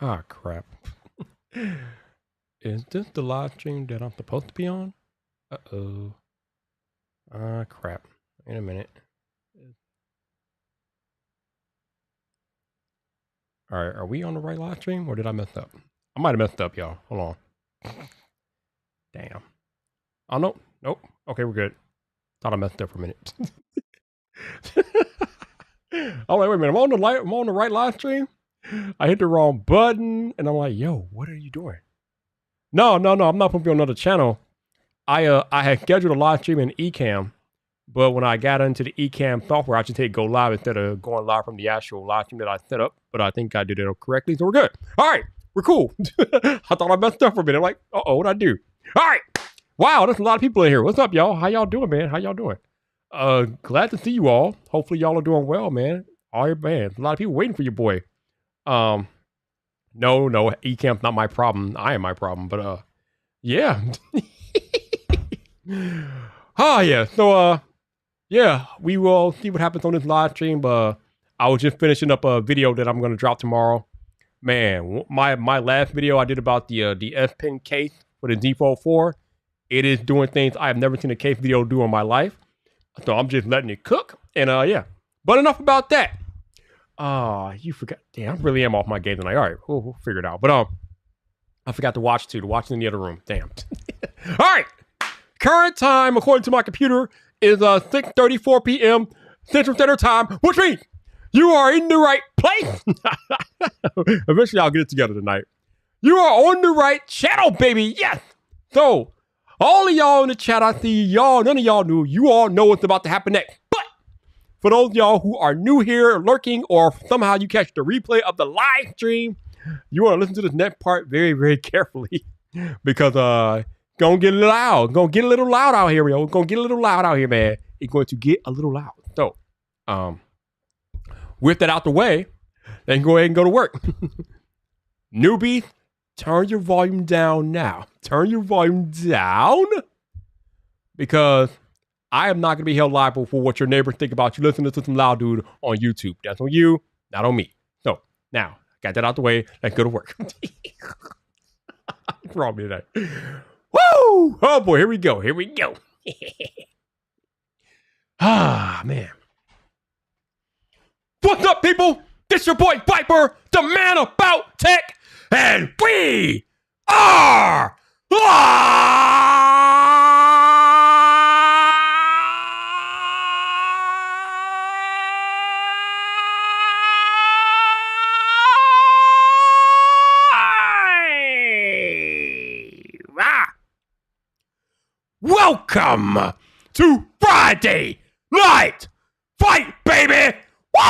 Ah, crap. Is this the live stream that I'm supposed to be on? Uh-oh. Ah, crap. Wait a minute. All right, are we on the right live stream or did I mess up? I might have messed up, y'all. Hold on. Damn. Oh, no. Nope. Okay, we're good. Thought I messed up for a minute. I'm like, wait a minute. I'm on the right live stream? I hit the wrong button and I'm like, yo, what are you doing? No. I'm not supposed to be on another channel. I had scheduled a live stream in Ecamm, but when I got into the Ecamm software, I should take go live instead of going live from the actual live stream that I set up. But I think I did it correctly, so we're good. All right, we're cool. I thought I messed up for a minute. I'm like, what'd I do? All right. Wow, there's a lot of people in here. What's up, y'all? How y'all doing, man? How y'all doing? Glad to see you all. Hopefully y'all are doing well, man. All your man. A lot of people waiting for your boy. No, Ecamm's not my problem. I am my problem. But yeah. Yeah. So yeah, we will see what happens on this live stream. I was just finishing up a video that I'm gonna drop tomorrow. Man, my last video I did about the S Pen case for the Default 4. It is doing things I have never seen a case video do in my life. So I'm just letting it cook. And yeah. But enough about that. You forgot. Damn, I really am off my game tonight. All right, we'll figure it out. But I forgot to watch too. To watch in the other room. Damn. All right. Current time, according to my computer, is 6:34 p.m. Central Standard Time, which means you are in the right place. Eventually, I'll get it together tonight. You are on the right channel, baby. Yes. So, all of y'all in the chat, I see y'all. None of y'all knew. You all know what's about to happen next. But for those of y'all who are new here, lurking, or somehow you catch the replay of the live stream, you want to listen to this next part very, very carefully because gonna get a little loud. Gonna get a little loud out here, yo. Gonna get a little loud out here, man. It's going to get a little loud. So, with that out the way, then go ahead and go to work. Newbie, turn your volume down now. Turn your volume down because I am not gonna be held liable for what your neighbors think about you listening to some loud dude on YouTube. That's on you, not on me. So now, got that out the way. Let's go to work. What's wrong with me today? Woo! Oh boy, here we go. Here we go. Man. What's up, people? This your boy Viper, the man about tech, and we are welcome to Friday Night Fight, baby! Woo!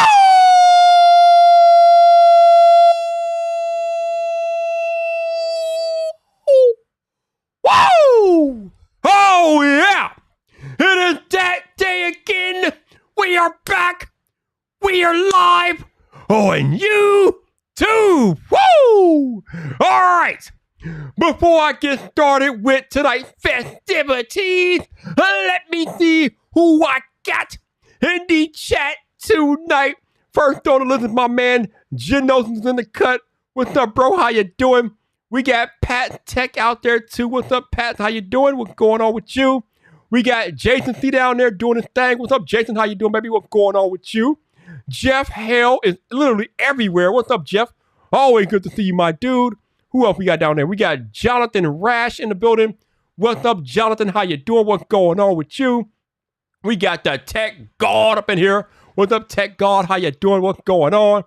Woo! Oh, yeah! It is that day again! We are back! We are live! Oh, and you too! Woo! Alright! Before I get started with tonight's festivities, let me see who I got in the chat tonight. First on the list is my man, Genoson's in the cut. What's up, bro? How you doing? We got Pat Tech out there too. What's up, Pat? How you doing? What's going on with you? We got Jason C down there doing his thing. What's up, Jason? How you doing, baby? What's going on with you? Jeff Hale is literally everywhere. What's up, Jeff? Always good to see you, my dude. Who else we got down there? We got Jonathan Rash in the building. What's up, Jonathan? How you doing? What's going on with you? We got the Tech God up in here. What's up, Tech God? How you doing? What's going on?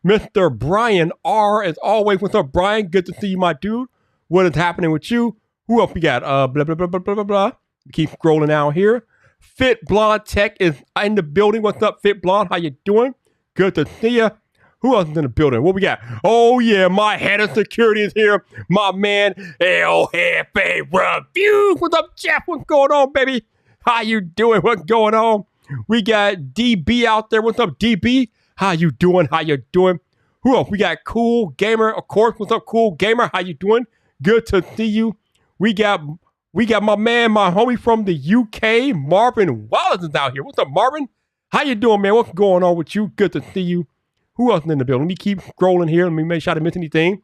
Mr. Brian R. As always. What's up, Brian? Good to see you, my dude. What is happening with you? Who else we got? Blah, blah, blah, blah, blah, blah, blah. Keep scrolling out here. Fit Blonde Tech is in the building. What's up, Fit Blonde? How you doing? Good to see you. Who else is in the building? What we got? Oh, yeah, my head of security is here. My man, El Jefe Reviews. What's up, Jeff? What's going on, baby? How you doing? What's going on? We got DB out there. What's up, DB? How you doing? How you doing? Who else? We got Cool Gamer, of course. What's up, Cool Gamer? How you doing? Good to see you. We got my man, my homie from the UK, Marvin Wallace is out here. What's up, Marvin? How you doing, man? What's going on with you? Good to see you. Who else is in the building? Let me keep scrolling here. Let me make sure I didn't miss anything.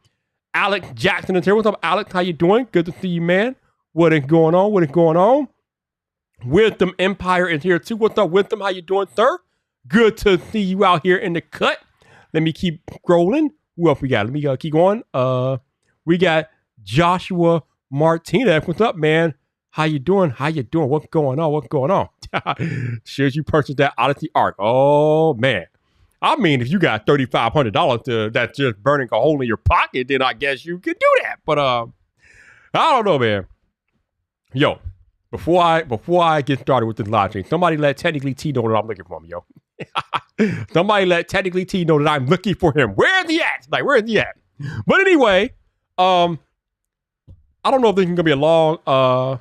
Alex Jackson is here. What's up, Alex? How you doing? Good to see you, man. What is going on? What is going on? Wisdom Empire is here too. What's up, Wisdom? How you doing, sir? Good to see you out here in the cut. Let me keep scrolling. Who else we got? Let me keep going. We got Joshua Martinez. What's up, man? How you doing? How you doing? What's going on? What's going on? Should you purchase that Odyssey Arc? Oh, man. I mean, if you got $3,500 that's just burning a hole in your pocket, then I guess you could do that. But I don't know, man. Yo, before I get started with this live stream, somebody let Technically T know that I'm looking for him, yo. Somebody let Technically T know that I'm looking for him. Where's he at? Like, where's he at? But anyway, I don't know if this is gonna be a long.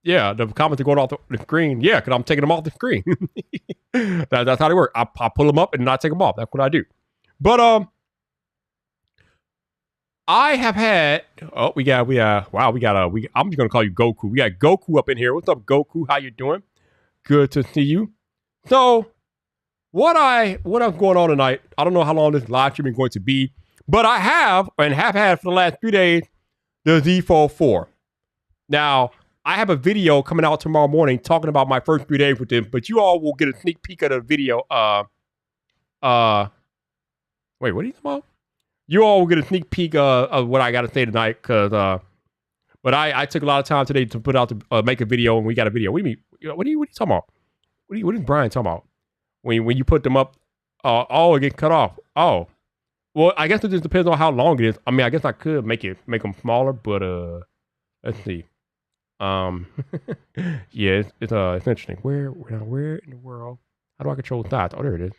Yeah, the comments are going off the screen. Yeah, because I'm taking them off the screen. That's how they work. I pull them up and not take them off. That's what I do. But I have had. Oh, I'm just gonna call you Goku. We got Goku up in here. What's up, Goku? How you doing? Good to see you. So, what's going on tonight? I don't know how long this live stream is going to be, but I have had for the last 3 days the Z Fold 4. Now, I have a video coming out tomorrow morning talking about my first 3 days with them, but you all will get a sneak peek of the video. Wait, what are you talking about? You all will get a sneak peek of what I got to say tonight, but I took a lot of time today to put out make a video, and we got a video. What do you mean? What are you talking about? What is Brian talking about? When you put them up, it get cut off. Oh, well, I guess it just depends on how long it is. I mean, I guess I could make them smaller, but let's see. Yeah, it's interesting. Where in the world? How do I control size? Oh, there it is.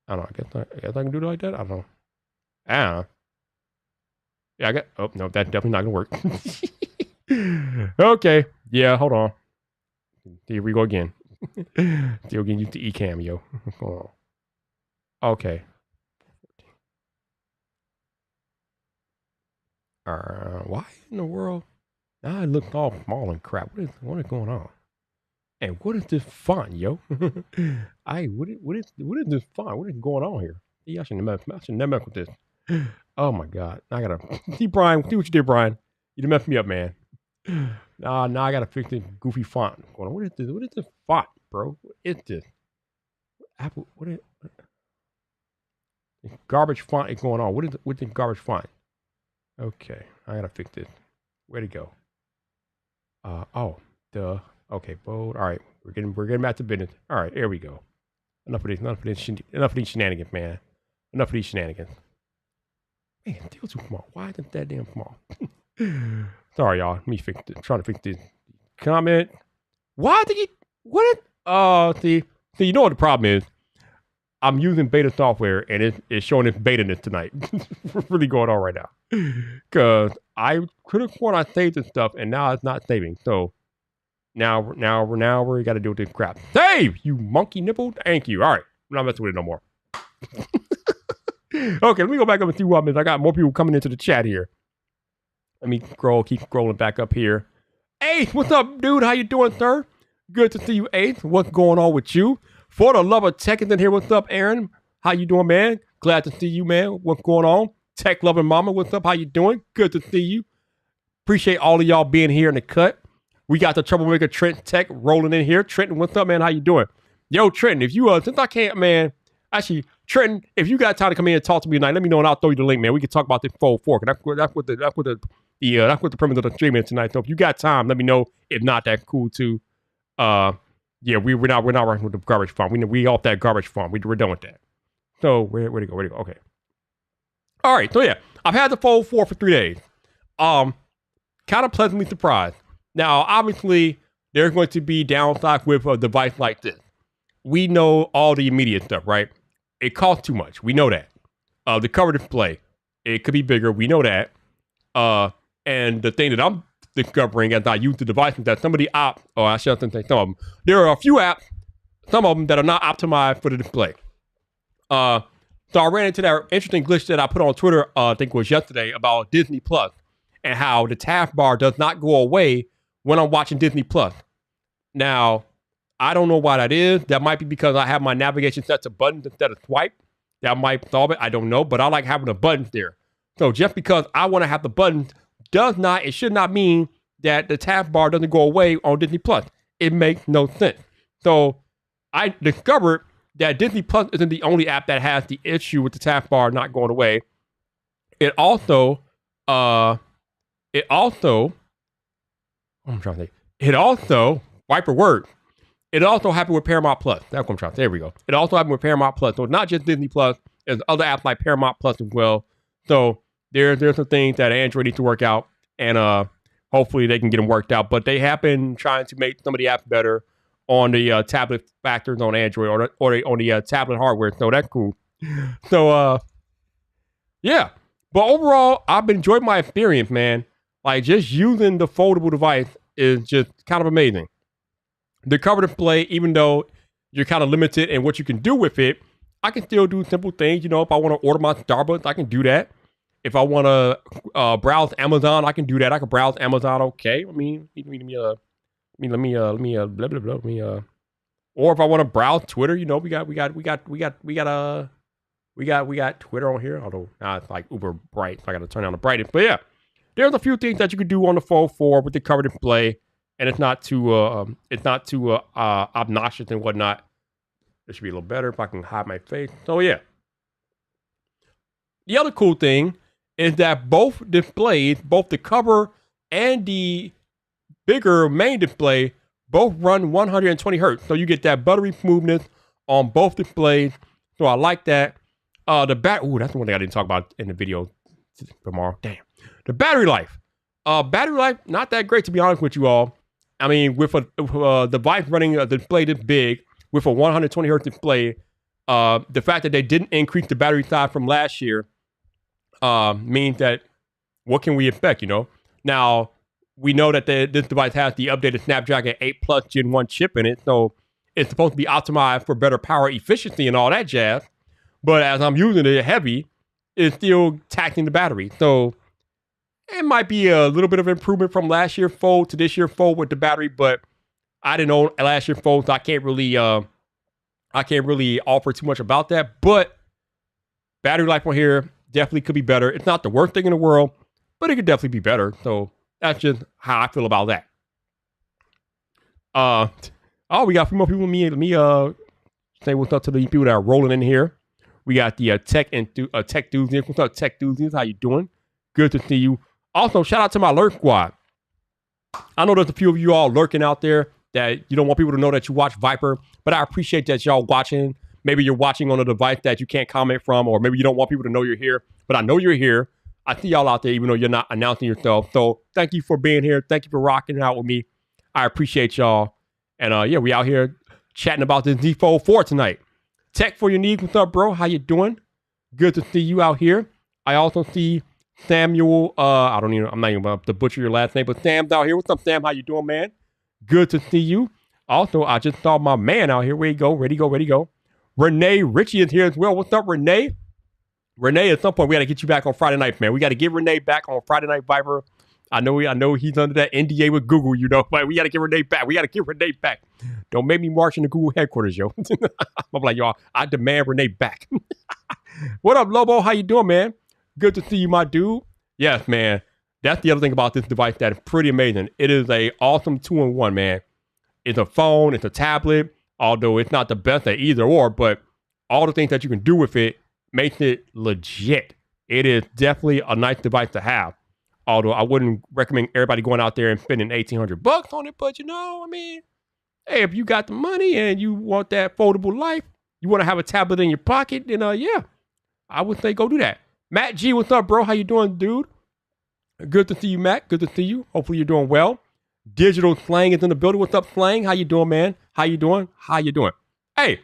I don't know. I guess I can do it like that. I don't know. Yeah, oh, no, that's definitely not gonna work. Okay. Yeah, hold on. Here we go again. Still getting used to eCam, yo. What's going on? Okay. Why in the world? Now I look all small and crap. What is going on? And what is this font, yo? What is this font? What is going on here? Yeah, I shouldn't mess with this. Oh my God! I gotta see Brian. See what you did, Brian. You messed me up, man. Now I gotta fix this goofy font. What is this? What is this font, bro? What is this? Apple. What is this garbage font is going on? What's this garbage font? Okay, I gotta fix this. Where'd it go? Okay, bold. All right, we're getting back to business. All right, here we go. Enough of these shenanigans, man. Enough of these shenanigans. Man, still too small. Why isn't that damn small? Sorry, y'all. Let me fix this. Trying to fix this comment. Why did you? See, you know what the problem is? I'm using beta software, and it's showing its beta-ness tonight. What's really going on right now? Because I could have sworn I saved this stuff, and now it's not saving. So now we got to deal with this crap. Save, you monkey nipple. Thank you. All right, I'm not messing with it no more. Okay, let me go back up and see what happens. I got more people coming into the chat here. Let me keep scrolling back up here. Ace, what's up, dude? How you doing, sir? Good to see you, Ace. What's going on with you? For the love of tech is in here. What's up, Aaron? How you doing, man? Glad to see you, man. What's going on? Tech loving mama, what's up? How you doing? Good to see you. Appreciate all of y'all being here in the cut. We got the troublemaker Trenton Tech rolling in here. Trenton, what's up, man? How you doing? Yo, Trenton, if you since I can't, man. Actually, Trenton, if you got time to come in and talk to me tonight, let me know and I'll throw you the link, man. We can talk about this Fold 4. That's what the premise of the stream is tonight. So if you got time, let me know. If not, that's cool too. Yeah, we're not working with the garbage farm. We off that garbage farm. We're done with that. So where'd it go? Okay. All right. So yeah, I've had the Fold 4 for 3 days. Kind of pleasantly surprised. Now, obviously, there's going to be downside with a device like this. We know all the immediate stuff, right? It costs too much. We know that. The cover display, it could be bigger. We know that. And the thing that I'm discovering as I use the device is that some of the apps, or I shouldn't say some of them, there are a few apps, some of them that are not optimized for the display. So I ran into that interesting glitch that I put on Twitter, I think it was yesterday, about Disney Plus and how the taskbar does not go away when I'm watching Disney Plus. Now, I don't know why that is. That might be because I have my navigation set to buttons instead of swipe. That might solve it. I don't know, but I like having the buttons there. So just because I want to have the buttons it should not mean that the taskbar doesn't go away on Disney Plus. It makes no sense. So I discovered that Disney Plus isn't the only app that has the issue with the taskbar not going away. It also, Viper word. It also happened with Paramount Plus. That's what I'm trying to say. There we go. It also happened with Paramount Plus. So it's not just Disney Plus. There's other apps like Paramount Plus as well. So there's some things that Android needs to work out, and hopefully they can get them worked out. But they have been trying to make some of the apps better on the tablet factors on Android or on the tablet hardware. So that's cool. So yeah. But overall, I've been enjoying my experience, man. Like just using the foldable device is just kind of amazing. The cover display, even though you're kind of limited in what you can do with it, I can still do simple things. You know, if I want to order my Starbucks, I can do that. If I want to browse Amazon, I can do that. I can browse Amazon. Okay. I mean, or if I want to browse Twitter, you know, we got Twitter on here. Although now it's like uber bright, so I got to turn down the brightness. But yeah, there's a few things that you can do on the Fold 4 with the cover display, and it's not too obnoxious and whatnot. It should be a little better if I can hide my face. So yeah. The other cool thing is that both displays, both the cover and the bigger main display, both run 120 hertz. So you get that buttery smoothness on both displays. So I like that. That's the one thing I didn't talk about in the video tomorrow. Damn. The battery life. Battery life, not that great, to be honest with you all. I mean, with a device running a display this big, with a 120 hertz display, the fact that they didn't increase the battery size from last year means that what can we expect, you know? Now, we know that this device has the updated Snapdragon 8 Plus Gen 1 chip in it, so it's supposed to be optimized for better power efficiency and all that jazz. But as I'm using it heavy, it's still taxing the battery. So it might be a little bit of improvement from last year's Fold to this year's Fold with the battery, but I didn't own last year's Fold, so I can't really offer too much about that. But battery life on here definitely could be better. It's not the worst thing in the world, but it could definitely be better. So that's just how I feel about that. We got a few more people. Let me say what's up to the people that are rolling in here. We got the tech enthusiast. What's up, tech enthusiast? How you doing? Good to see you. Also, shout out to my lurk squad. I know there's a few of you all lurking out there that you don't want people to know that you watch Viper, but I appreciate that y'all watching. Maybe you're watching on a device that you can't comment from, or maybe you don't want people to know you're here, but I know you're here. I see y'all out there, even though you're not announcing yourself. So thank you for being here. Thank you for rocking out with me. I appreciate y'all. And yeah, we out here chatting about this Z Fold 4 tonight. Tech for your needs. What's up, bro? How you doing? Good to see you out here. I also see Samuel. I'm not even about to butcher your last name, but Sam's out here. What's up, Sam? How you doing, man? Good to see you. Also, I just saw my man out here. Where you go? Ready, go. Renee Richie is here as well. What's up, Renee? Renee, at some point, we got to get you back on Friday night, man. We got to get Renee back on Friday Night Viper. I know he's under that NDA with Google, you know, but we got to get Renee back. Don't make me march in the Google headquarters, yo. I'm like, y'all, I demand Renee back. What up, Lobo? How you doing, man? Good to see you, my dude. Yes, man. That's the other thing about this device that is pretty amazing. It is a awesome 2-in-1, man. It's a phone, it's a tablet, although it's not the best at either or, but all the things that you can do with it makes it legit. It is definitely a nice device to have. Although I wouldn't recommend everybody going out there and spending $1,800 on it, but you know, I mean, hey, if you got the money and you want that foldable life, you want to have a tablet in your pocket, then yeah, I would say go do that. Matt G, what's up, bro? How you doing, dude? Good to see you, Matt. Good to see you. Hopefully you're doing well. Digital Slang is in the building. What's up, Slang? How you doing, man? How you doing? Hey,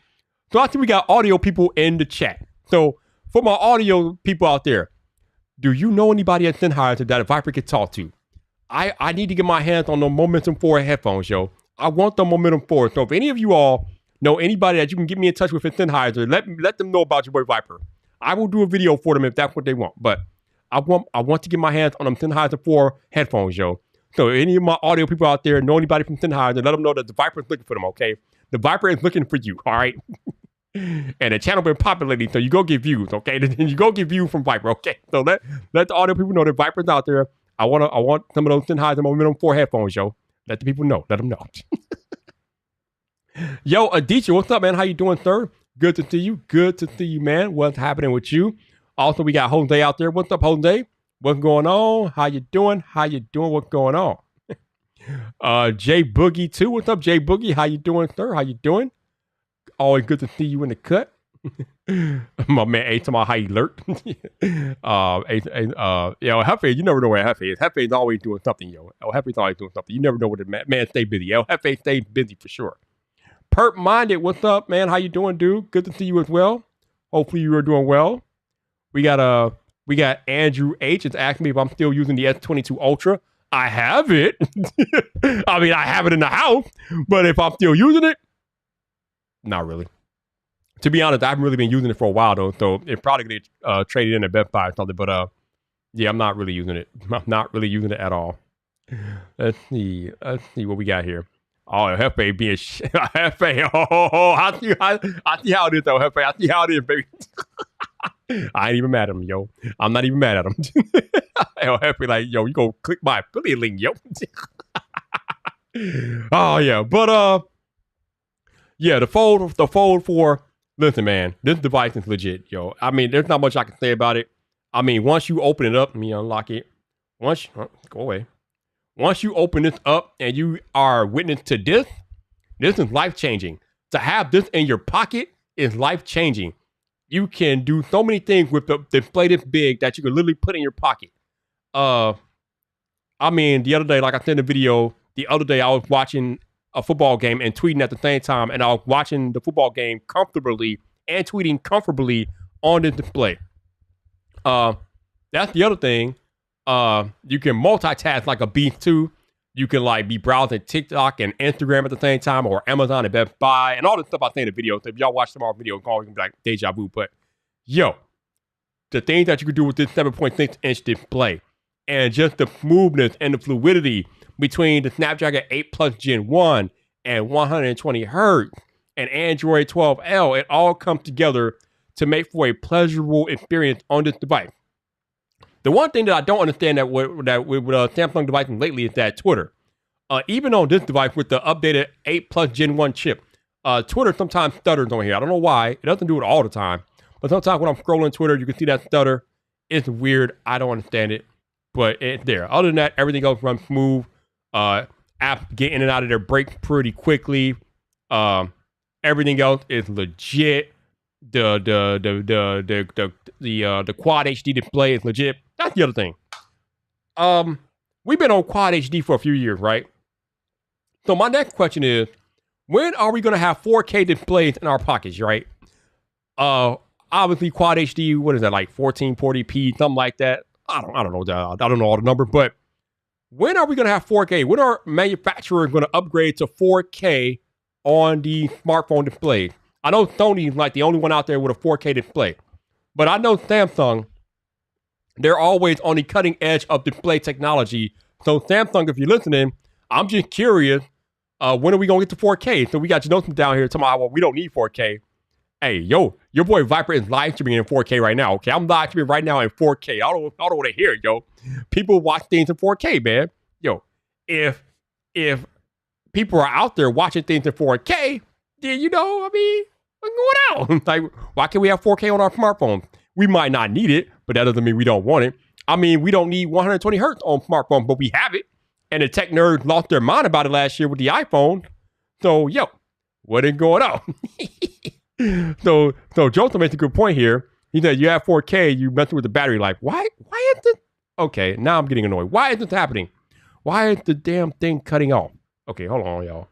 so I see we got audio people in the chat. So for my audio people out there, do you know anybody at Sennheiser that a Viper could talk to? I need to get my hands on the Momentum 4 headphones, yo. I want the Momentum 4. So if any of you all know anybody that you can get me in touch with at Sennheiser, let them know about your boy Viper. I will do a video for them if that's what they want. But I want to get my hands on them Sennheiser 4 headphones, yo. So any of my audio people out there know anybody from Sennheiser, let them know that the Viper's looking for them, okay? The Viper is looking for you, all right? And the channel been populating, so you go get views, okay? Then you go get views from Viper, okay? So let all the people know that Viper's out there. I want some of those Sennheisers Momentum 4 headphones, yo. Let the people know. Let them know. Yo, Aditya, what's up, man? How you doing, sir? Good to see you. Good to see you, man. What's happening with you? Also, we got Jose out there. What's up, Jose? What's going on? How you doing? How you doing? What's going on? Jay Boogie, too. What's up, Jay Boogie? How you doing, sir? How you doing? Always good to see you in the cut. My man A talking about how he lurked. Yo, Hefe, you never know where Hefe is. Hefe's always doing something, yo. Hefe's always doing something. You never know what the man stay busy. Yo, Hefe stays busy for sure. Perp Minded, what's up, man? How you doing, dude? Good to see you as well. Hopefully you are doing well. We got Andrew H. is asking me if I'm still using the S22 Ultra. I have it. I mean, I have it in the house, but if I'm still using it, not really. To be honest, I haven't really been using it for a while though, so it probably could get traded in at Best Buy or something. But yeah, I'm not really using it. I'm not really using it at all. Let's see what we got here. Oh, Hefe being Hefe. Oh, I see how it is though, Hefe. I see how it is, baby. I ain't even mad at him, yo. I'm not even mad at him. Hefe like, yo, you go click my affiliate link, yo. Oh yeah, but yeah, the fold 4. Listen, man, this device is legit, yo. I mean, there's not much I can say about it. I mean, once you open it up, let me unlock it. Go away. Once you open this up and you are witness to this is life-changing. To have this in your pocket is life-changing. You can do so many things with the display this big that you can literally put in your pocket. I mean, the other day, like I said in the video, I was watching a football game and tweeting at the same time, and I was watching the football game comfortably and tweeting comfortably on the display. That's the other thing. You can multitask like a beast too. You can like be browsing TikTok and Instagram at the same time, or Amazon and Best Buy, and all the stuff I say in the video. So if y'all watch tomorrow's video, it's be like deja vu. But yo, the things that you can do with this 7.6-inch display, and just the smoothness and the fluidity between the Snapdragon 8 Plus Gen 1 and 120 Hz and Android 12L, it all comes together to make for a pleasurable experience on this device. The one thing that I don't understand that with Samsung devices lately is that Twitter, even on this device with the updated 8 Plus Gen 1 chip, Twitter sometimes stutters on here. I don't know why. It doesn't do it all the time. But sometimes when I'm scrolling Twitter, you can see that stutter. It's weird. I don't understand it. But it's there. Other than that, everything else runs smooth. Apps get in and out of their break pretty quickly. Everything else is legit. The Quad HD display is legit. That's the other thing. We've been on Quad HD for a few years, right? So my next question is, when are we gonna have 4K displays in our pockets, right? Obviously Quad HD, what is that, like 1440p, something like that? I don't know. I don't know all the numbers, but when are we gonna have 4K? When are manufacturers gonna upgrade to 4K on the smartphone displays? I know Sony's like the only one out there with a 4K display, but I know Samsung, they're always on the cutting edge of display technology. So Samsung, if you're listening, I'm just curious, when are we gonna get to 4K? So we got Janosim down here talking about, well, we don't need 4K. Hey, yo, your boy Viper is live streaming in 4K right now, okay? I'm live streaming right now in 4K. I don't want to hear it, yo. People watch things in 4K, man. Yo, if people are out there watching things in 4K, then, you know, I mean, what's going on? Like, why can't we have 4K on our smartphones? We might not need it, but that doesn't mean we don't want it. I mean, we don't need 120 Hertz on smartphones, but we have it. And the tech nerds lost their mind about it last year with the iPhone. So, yo, what is going on? So Joseph makes a good point here. He said, you have 4K, you messing with the battery life. Why is this? Okay, now I'm getting annoyed. Why is this happening? Why is the damn thing cutting off? Okay, hold on, y'all.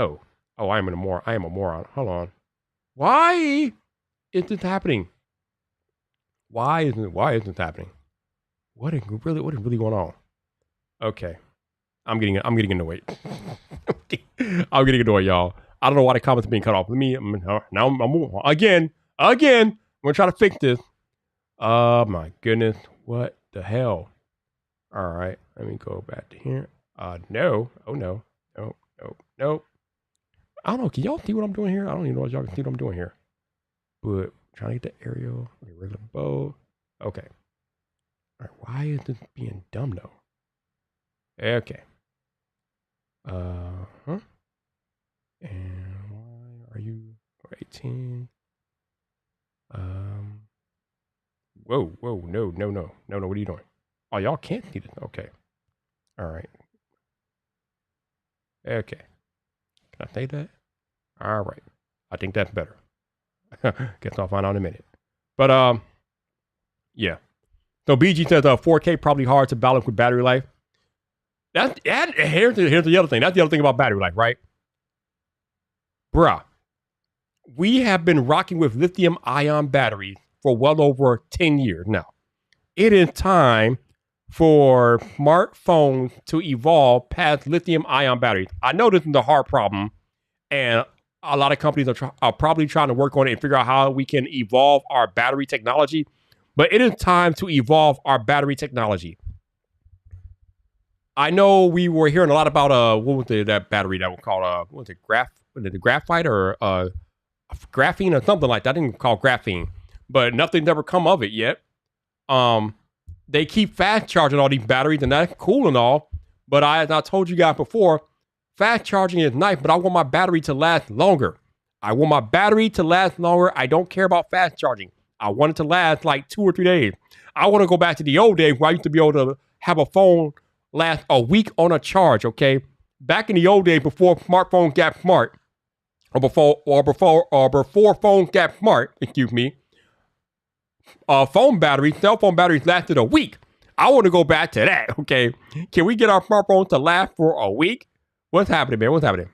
I am a moron. Hold on. Why is this happening? Why is this happening? What is really going on? Okay. I'm getting annoyed. I'm getting annoyed, y'all. I don't know why the comments are being cut off. I'm again. I'm gonna try to fix this. Oh my goodness. What the hell? All right. Let me go back to here. No. Oh no. No. I don't know. Can y'all see what I'm doing here? I don't even know if y'all can see what I'm doing here. But trying to get the aerial, regular bow. Okay. All right. Why is this being dumb though? Okay. Huh? And why are you 18? Whoa, no. What are you doing? Oh, y'all can't see this. Okay. All right. Okay. Can I say that? All right. I think that's better. Guess I'll find out in a minute. But yeah. So BG says 4K probably hard to balance with battery life. Here's the other thing. That's the other thing about battery life, right? Bruh. We have been rocking with lithium-ion batteries for well over 10 years now. It is time for smartphones to evolve past lithium-ion batteries. I know this is a hard problem, and a lot of companies are probably trying to work on it and figure out how we can evolve our battery technology. But it is time to evolve our battery technology. I know we were hearing a lot about what was that battery that was called what was it the graphite or graphene or something like that. I think it's called graphene, but nothing's ever come of it yet. They keep fast charging all these batteries, and that's cool and all. But as I told you guys before, fast charging is nice, but I want my battery to last longer. I don't care about fast charging. I want it to last like 2 or 3 days. I want to go back to the old days where I used to be able to have a phone last a week on a charge, okay? Back in the old days before smartphones got smart, or before phones got smart, excuse me, cell phone batteries lasted a week. I want to go back to that, okay? Can we get our smartphones to last for a week? What's happening, man? What's happening?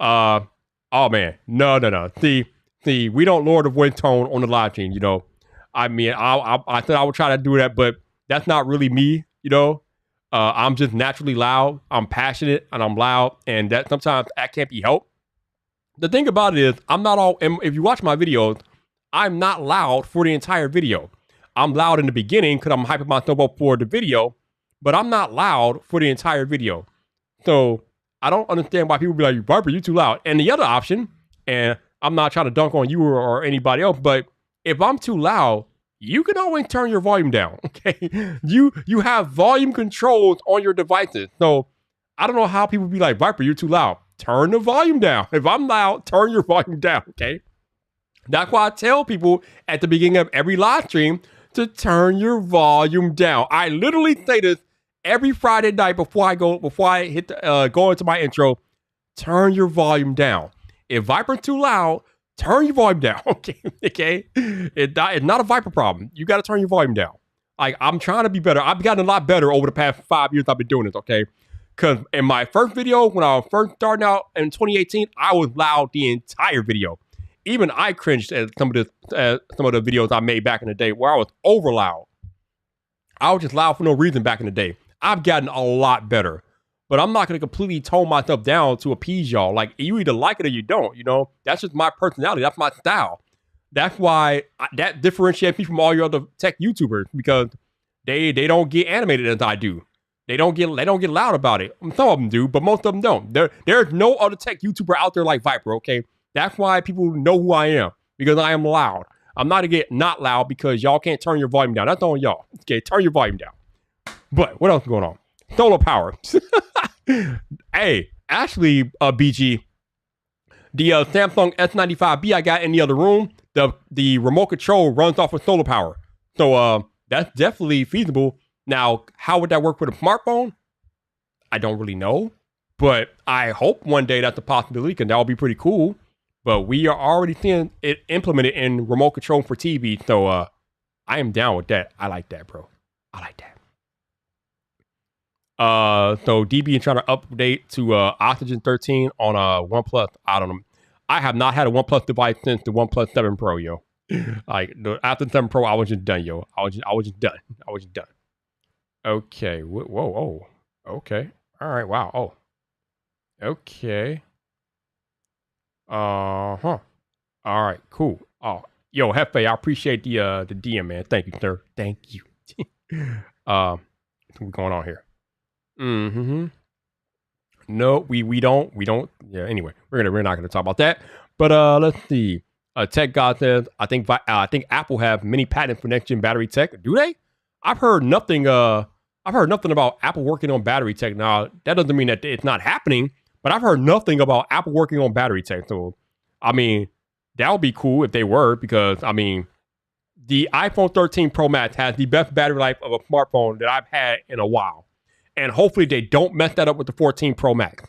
Oh man, no. See, we don't lower the voice tone on the live stream, you know. I mean, I said I would try to do that, but that's not really me, you know. I'm just naturally loud. I'm passionate and I'm loud, and that sometimes that can't be helped. The thing about it is, if you watch my videos, I'm not loud for the entire video. I'm loud in the beginning because I'm hyping myself up for the video, but I'm not loud for the entire video. So I don't understand why people be like, Viper, you too loud. And the other option, and I'm not trying to dunk on you or anybody else, but if I'm too loud, you can always turn your volume down, okay? You have volume controls on your devices. So I don't know how people be like, Viper, you're too loud. Turn the volume down. If I'm loud, turn your volume down, okay? That's why I tell people at the beginning of every live stream to turn your volume down. I literally say this every Friday night before I go into my intro. Turn your volume down. If Viper's too loud, turn your volume down. Okay. It's not a Viper problem. You got to turn your volume down. Like, I'm trying to be better. I've gotten a lot better over the past 5 years I've been doing this. Okay. Because in my first video, when I was first starting out in 2018, I was loud the entire video. Even I cringed at some of the videos I made back in the day where I was over loud. I was just loud for no reason back in the day. I've gotten a lot better, but I'm not going to completely tone myself down to appease y'all. Like, you either like it or you don't, you know? That's just my personality. That's my style. That's why that differentiates me from all your other tech YouTubers, because they don't get animated as I do. They don't get loud about it. Some of them do, but most of them don't. There's no other tech YouTuber out there like Viper, okay? That's why people know who I am, because I am loud. I'm not not loud because y'all can't turn your volume down. That's on y'all. Okay, turn your volume down. But what else is going on? Solar power. Hey, actually, BG, the Samsung S95B I got in the other room, the remote control runs off of solar power. So that's definitely feasible. Now, how would that work with a smartphone? I don't really know, but I hope one day that's a possibility, because that would be pretty cool. But we are already seeing it implemented in remote control for TV. So I am down with that. I like that, bro. I like that. So DB is trying to update to Oxygen 13 on a OnePlus. I don't know. I have not had a OnePlus device since the OnePlus 7 Pro, yo. Like, after the 7 Pro, I was just done, yo. I was just done. Okay. Whoa. Okay. All right. Wow. Oh. Okay. All right. Cool. Oh, yo, Hefe, I appreciate the DM, man. Thank you, sir. Thank you. What's going on here? No, we don't. Yeah. Anyway, we're not gonna talk about that. But let's see. Tech God says I think Apple have many patents for next gen battery tech. Do they? I've heard nothing. I've heard nothing about Apple working on battery tech. Now that doesn't mean that it's not happening, but I've heard nothing about Apple working on battery tech. So, I mean, that would be cool if they were, because I mean, the iPhone 13 Pro Max has the best battery life of a smartphone that I've had in a while. And hopefully they don't mess that up with the 14 Pro Max.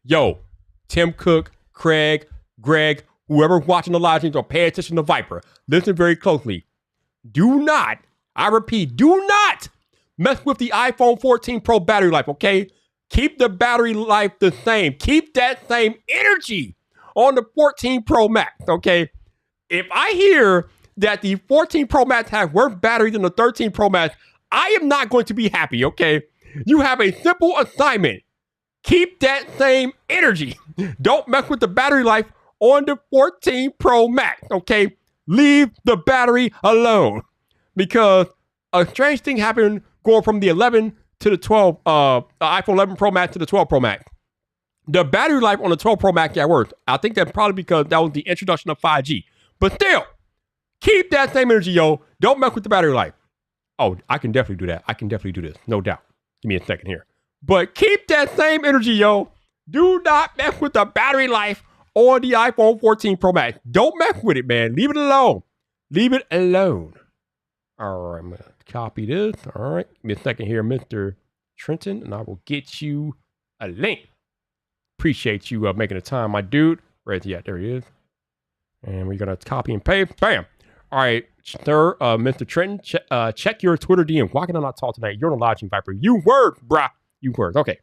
Yo, Tim Cook, Craig, Greg, whoever's watching the live stream, or pay attention to Viper. Listen very closely. Do not, I repeat, do not mess with the iPhone 14 Pro battery life, okay? Keep the battery life the same. Keep that same energy on the 14 Pro Max, okay? If I hear that the 14 Pro Max has worse battery than the 13 Pro Max, I am not going to be happy, okay? You have a simple assignment. Keep that same energy. Don't mess with the battery life on the 14 Pro Max, okay? Leave the battery alone. Because a strange thing happened going from the 11 to the 12, the iPhone 11 Pro Max to the 12 Pro Max. The battery life on the 12 Pro Max got worse. I think that's probably because that was the introduction of 5G. But still, keep that same energy, yo. Don't mess with the battery life. Oh, I can definitely do that. I can definitely do this. No doubt. Give me a second here. But keep that same energy, yo. Do not mess with the battery life on the iPhone 14 Pro Max. Don't mess with it, man. Leave it alone. Leave it alone. All right, I'm going to copy this. All right. Give me a second here, Mr. Trenton, and I will get you a link. Appreciate you making the time, my dude. Right, yeah, there he is. And we're going to copy and paste. Bam. All right, sir, Mr. Trenton, check your Twitter DM. Why can I not talk tonight? You're on the live stream, Viper. You word, brah. You word. Okay.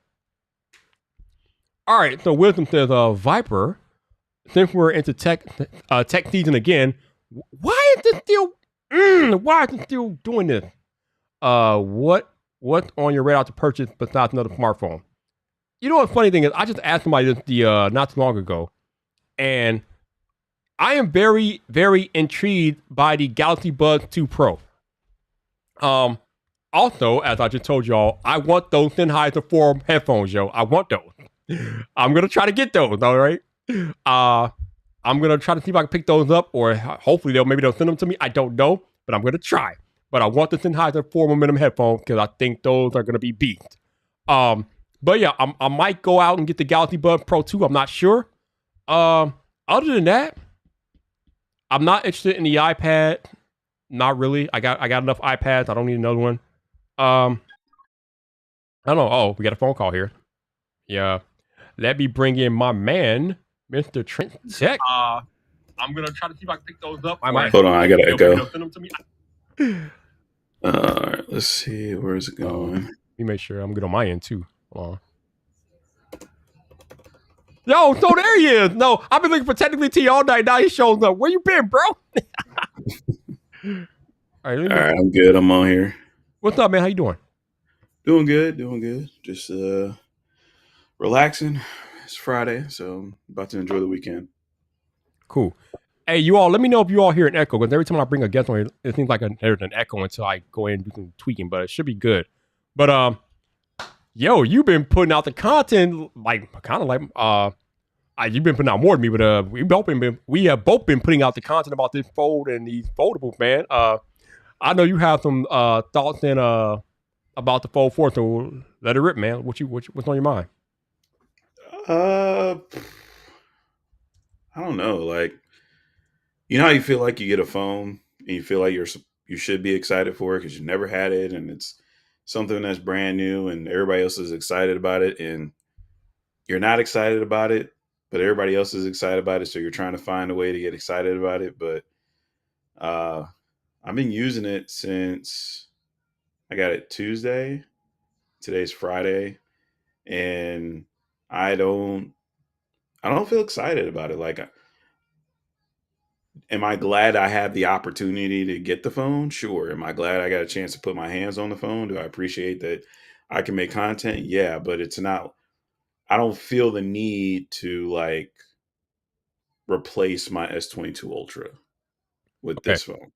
All right, so Wisdom says, Viper, since we're into tech season again, why is it still doing this? What's on your radar to purchase besides another smartphone? You know what the funny thing is, I just asked somebody this not too long ago, and I am very, very intrigued by the Galaxy Buds 2 Pro. Also, as I just told y'all, I want those Sennheiser 4 headphones, yo. I want those. I'm gonna try to get those, all right? I'm gonna try to see if I can pick those up, or hopefully they'll send them to me. I don't know, but I'm gonna try. But I want the Sennheiser 4 Momentum headphones because I think those are gonna be beast. But yeah, I might go out and get the Galaxy Buds Pro 2. I'm not sure. Other than that, I'm not interested in the iPad. Not really. I got enough iPads. I don't need another one. I don't know. Oh, we got a phone call here. Yeah. Let me bring in my man, Mr. Trent Tech. I'm gonna try to see if I can pick those up. Hold on, I gotta echo. Send them to me. All right, let's see. Where is it going? Let me make sure I'm good on my end too. Hold on. Yo, so there he is. No, I've been looking for Technically T all night. Now he shows up. Where you been, bro? All right, I'm good. I'm on here. What's up, man? How you doing? Doing good. Just relaxing. It's Friday, so I'm about to enjoy the weekend. Cool. Hey, you all, let me know if you all hear an echo, because every time I bring a guest on here, it seems like there's an echo until I go in and do some tweaking, but it should be good. But yo, you've been putting out the content you've been putting out more than me, but we have both been putting out the content about this fold and these foldables, man. I know you have some thoughts about the Fold 4, so let it rip, man. What's on your mind? I don't know. Like, you know how you feel like you get a phone and you feel like you should be excited for it because you never had it, and it's something that's brand new and everybody else is excited about it, and you're not excited about it, but everybody else is excited about it, so you're trying to find a way to get excited about it. But I've been using it since I got it Tuesday. Today's Friday, and I don't feel excited about it. Like, am I glad I have the opportunity to get the phone? Sure. Am I glad I got a chance to put my hands on the phone? Do I appreciate that I can make content? Yeah, but it's not, I don't feel the need to like replace my S22 Ultra with this phone.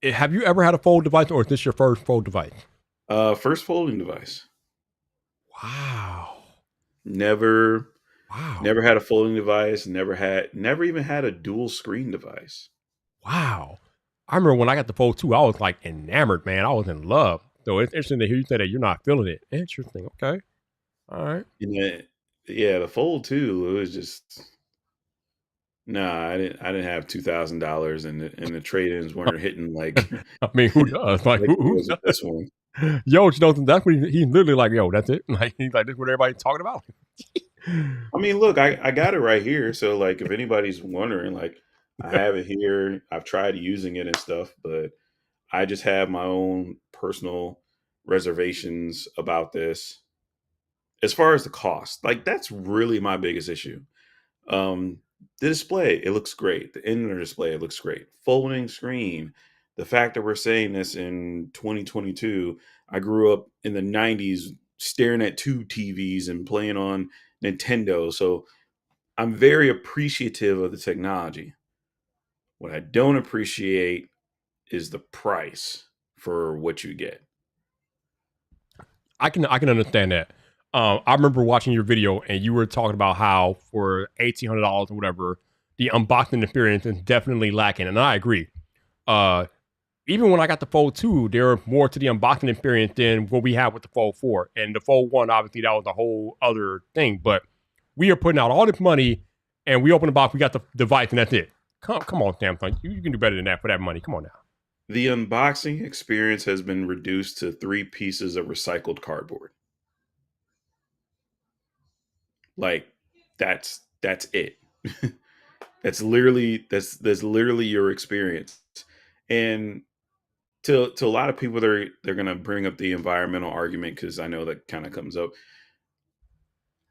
Have you ever had a fold device, or is this your first fold device? First folding device. Wow. Never, Wow. never had a folding device. Never even had a dual screen device. Wow. I remember when I got the Fold 2, I was like enamored, man. I was in love. So it's interesting to hear you say that you're not feeling it. Interesting. Okay. All right. And then, yeah, the Fold 2, it was just nah. I didn't have $2,000, and the trade-ins weren't hitting like I mean, who does? Like, like it who was with does? this one. Yo, you know, that's what he's literally like, yo, that's it. Like, he's like, this is what everybody's talking about. I mean, look, I got it right here. So like, if anybody's wondering, like, I have it here. I've tried using it and stuff, but I just have my own personal reservations about this. As far as the cost, like that's really my biggest issue. The display, it looks great. The inner display, it looks great. Folding screen. The fact that we're saying this in 2022, I grew up in the 90s staring at two TVs and playing on Nintendo. So I'm very appreciative of the technology. What I don't appreciate is the price for what you get. I can understand that. I remember watching your video and you were talking about how for $1,800 or whatever, the unboxing experience is definitely lacking, and I agree. Uh, Even when I got the Fold 2, there were more to the unboxing experience than what we had with the Fold 4. And the Fold 1, obviously, that was a whole other thing. But we are putting out all this money, and we open the box, we got the device, and that's it. Come on, Samsung. You can do better than that for that money. Come on now. The unboxing experience has been reduced to 3 pieces of recycled cardboard. Like that's it. That's literally your experience. And to a lot of people, they're gonna bring up the environmental argument because I know that kind of comes up.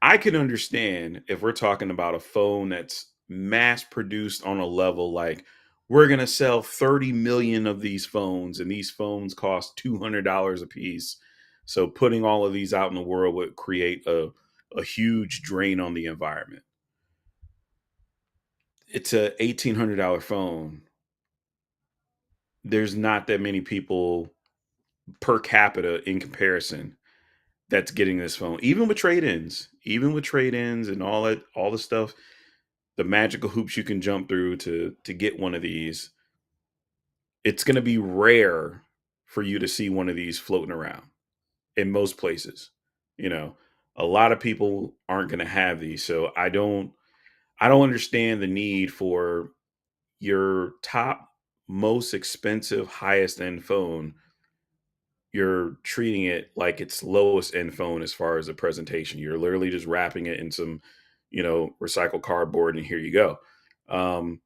I can understand if we're talking about a phone that's mass produced on a level like we're going to sell 30 million of these phones and these phones cost $200 a piece. So putting all of these out in the world would create a huge drain on the environment. It's a $1,800 phone. There's not that many people per capita in comparison that's getting this phone, even with trade-ins and all the stuff, the magical hoops you can jump through to get one of these. It's going to be rare for you to see one of these floating around in most places. You know, a lot of people aren't going to have these, so I don't understand the need for your top most expensive highest end phone. You're treating it like it's lowest end phone as far as the presentation. You're literally just wrapping it in some, recycled cardboard, and here you go. Um,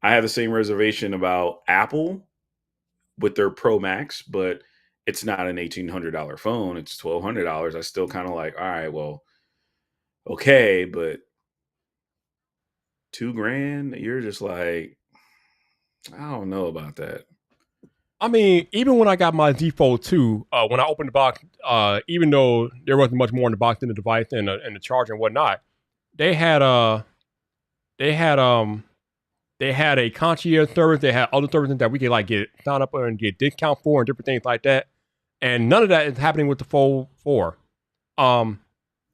I have the same reservation about Apple with their Pro Max, but it's not an $1,800 phone. It's $1,200. I still kind of like, all right, well, okay, but 2 grand, you're just like, I don't know about that. I mean, even when I got my Z Fold 2, when I opened the box, even though there wasn't much more in the box than the device and the charger and whatnot, they had they had um they had a concierge service. They had other services that we could like get sign up and get discount for and different things like that. And none of that is happening with the Fold 4. Um,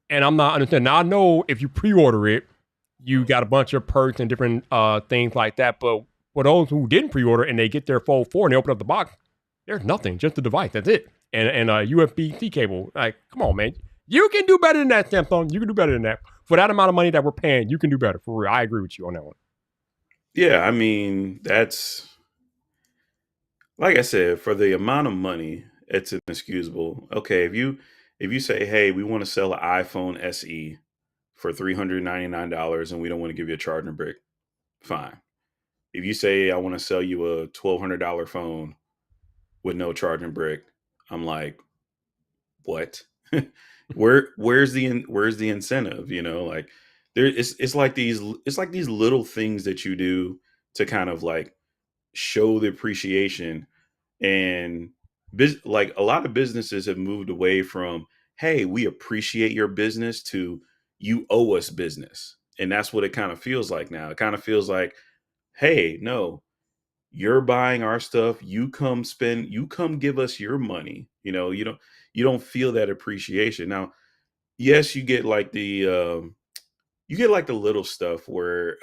and I'm not understanding. Now I know if you pre-order it, you got a bunch of perks and different things like that. But for those who didn't pre-order and they get their Fold 4 and they open up the box, there's nothing, just the device. That's it. And a USB-C cable. Like, come on, man. You can do better than that, Samsung. You can do better than that. For that amount of money that we're paying, you can do better. For real. I agree with you on that one. Yeah, I mean, that's like I said, for the amount of money, it's inexcusable. Okay, if you say, hey, we want to sell an iPhone SE for $399 and we don't want to give you a charging brick, fine. If you say I want to sell you a $1,200 phone with no charging brick, I'm like, what? Where's the incentive? Like it's like these little things that you do to kind of like show the appreciation. And like a lot of businesses have moved away from, hey, we appreciate your business, to you owe us business. And that's what it kind of feels like now. It kind of feels like, hey, no, you're buying our stuff, you come give us your money. You don't feel that appreciation. Now, yes, you get like the little stuff where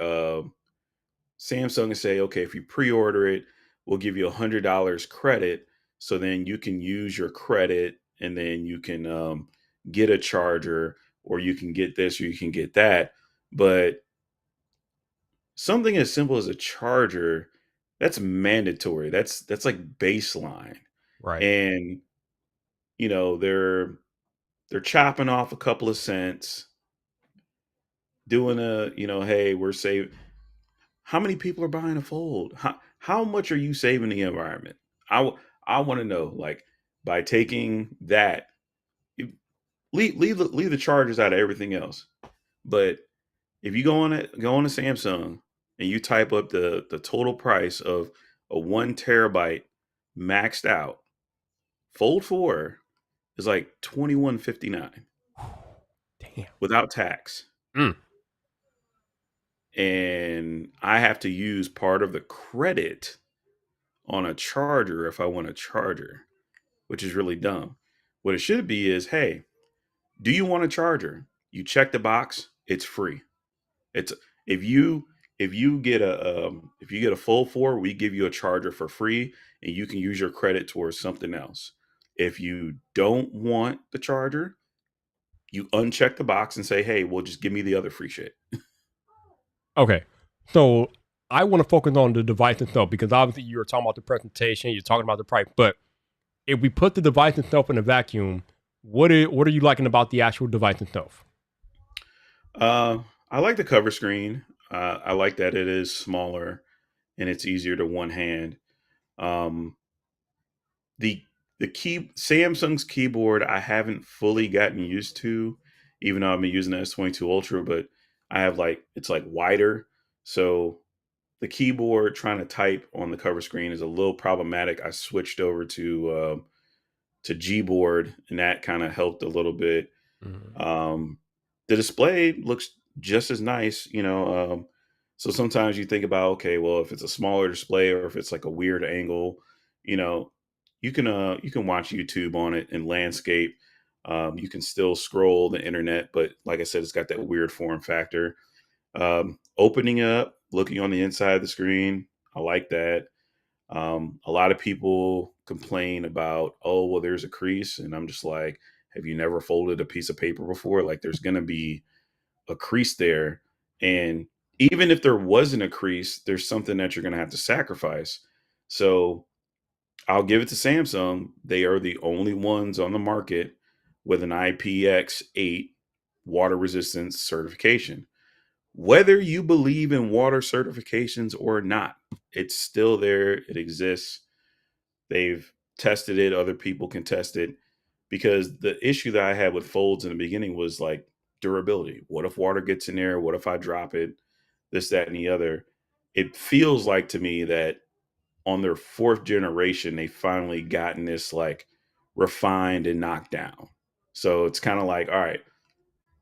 Samsung can say, okay, if you pre-order it, we'll give you $100 credit, so then you can use your credit, and then you can get a charger, or you can get this, or you can get that. But something as simple as a charger, that's mandatory. That's like baseline, Right. and they're chopping off a couple of cents, doing hey, we're saving. How many people are buying a fold? How much are you saving the environment? I want to know, like, by taking that, leave the chargers out of everything else. But if you go on to Samsung and you type up the total price of a 1 terabyte maxed out Fold 4 is like $21.59 Damn. without tax. Mm. And I have to use part of the credit on a charger if I want a charger, which is really dumb. What it should be is, hey, do you want a charger? You check the box, it's free. It's if you if you get a full 4, we give you a charger for free, and you can use your credit towards something else. If you don't want the charger, you uncheck the box and say, hey, well, just give me the other free shit. Okay. So I want to focus on the device itself because obviously you're talking about the presentation, you're talking about the price. But if we put the device itself in a vacuum, what are you liking about the actual device itself? I like the cover screen. I like that it is smaller and it's easier to one hand. Um, the Samsung's keyboard I haven't fully gotten used to, even though I've been using the S22 Ultra, but I have it's like wider, so the keyboard trying to type on the cover screen is a little problematic. I switched over to Gboard, and that kind of helped a little bit. Mhm. The display looks just as nice, so sometimes you think about, okay, well, if it's a smaller display or if it's like a weird angle, you know, you can watch YouTube on it in landscape. You can still scroll the internet, but like I said, it's got that weird form factor. Opening up, looking on the inside of the screen, I like that. A lot of people complain about, oh, well, there's a crease. And I'm just like, have you never folded a piece of paper before? Like, there's going to be a crease there. And even if there wasn't a crease, there's something that you're going to have to sacrifice. So I'll give it to Samsung. They are the only ones on the market with an IPX8 water resistance certification. Whether you believe in water certifications or not, it's still there. It exists. They've tested it. Other people can test it, because the issue that I had with folds in the beginning was like durability. What if water gets in there? What if I drop it? This, that, and the other. It feels like to me that on their 4th generation, they finally gotten this like refined and knocked down. So it's kind of like, all right,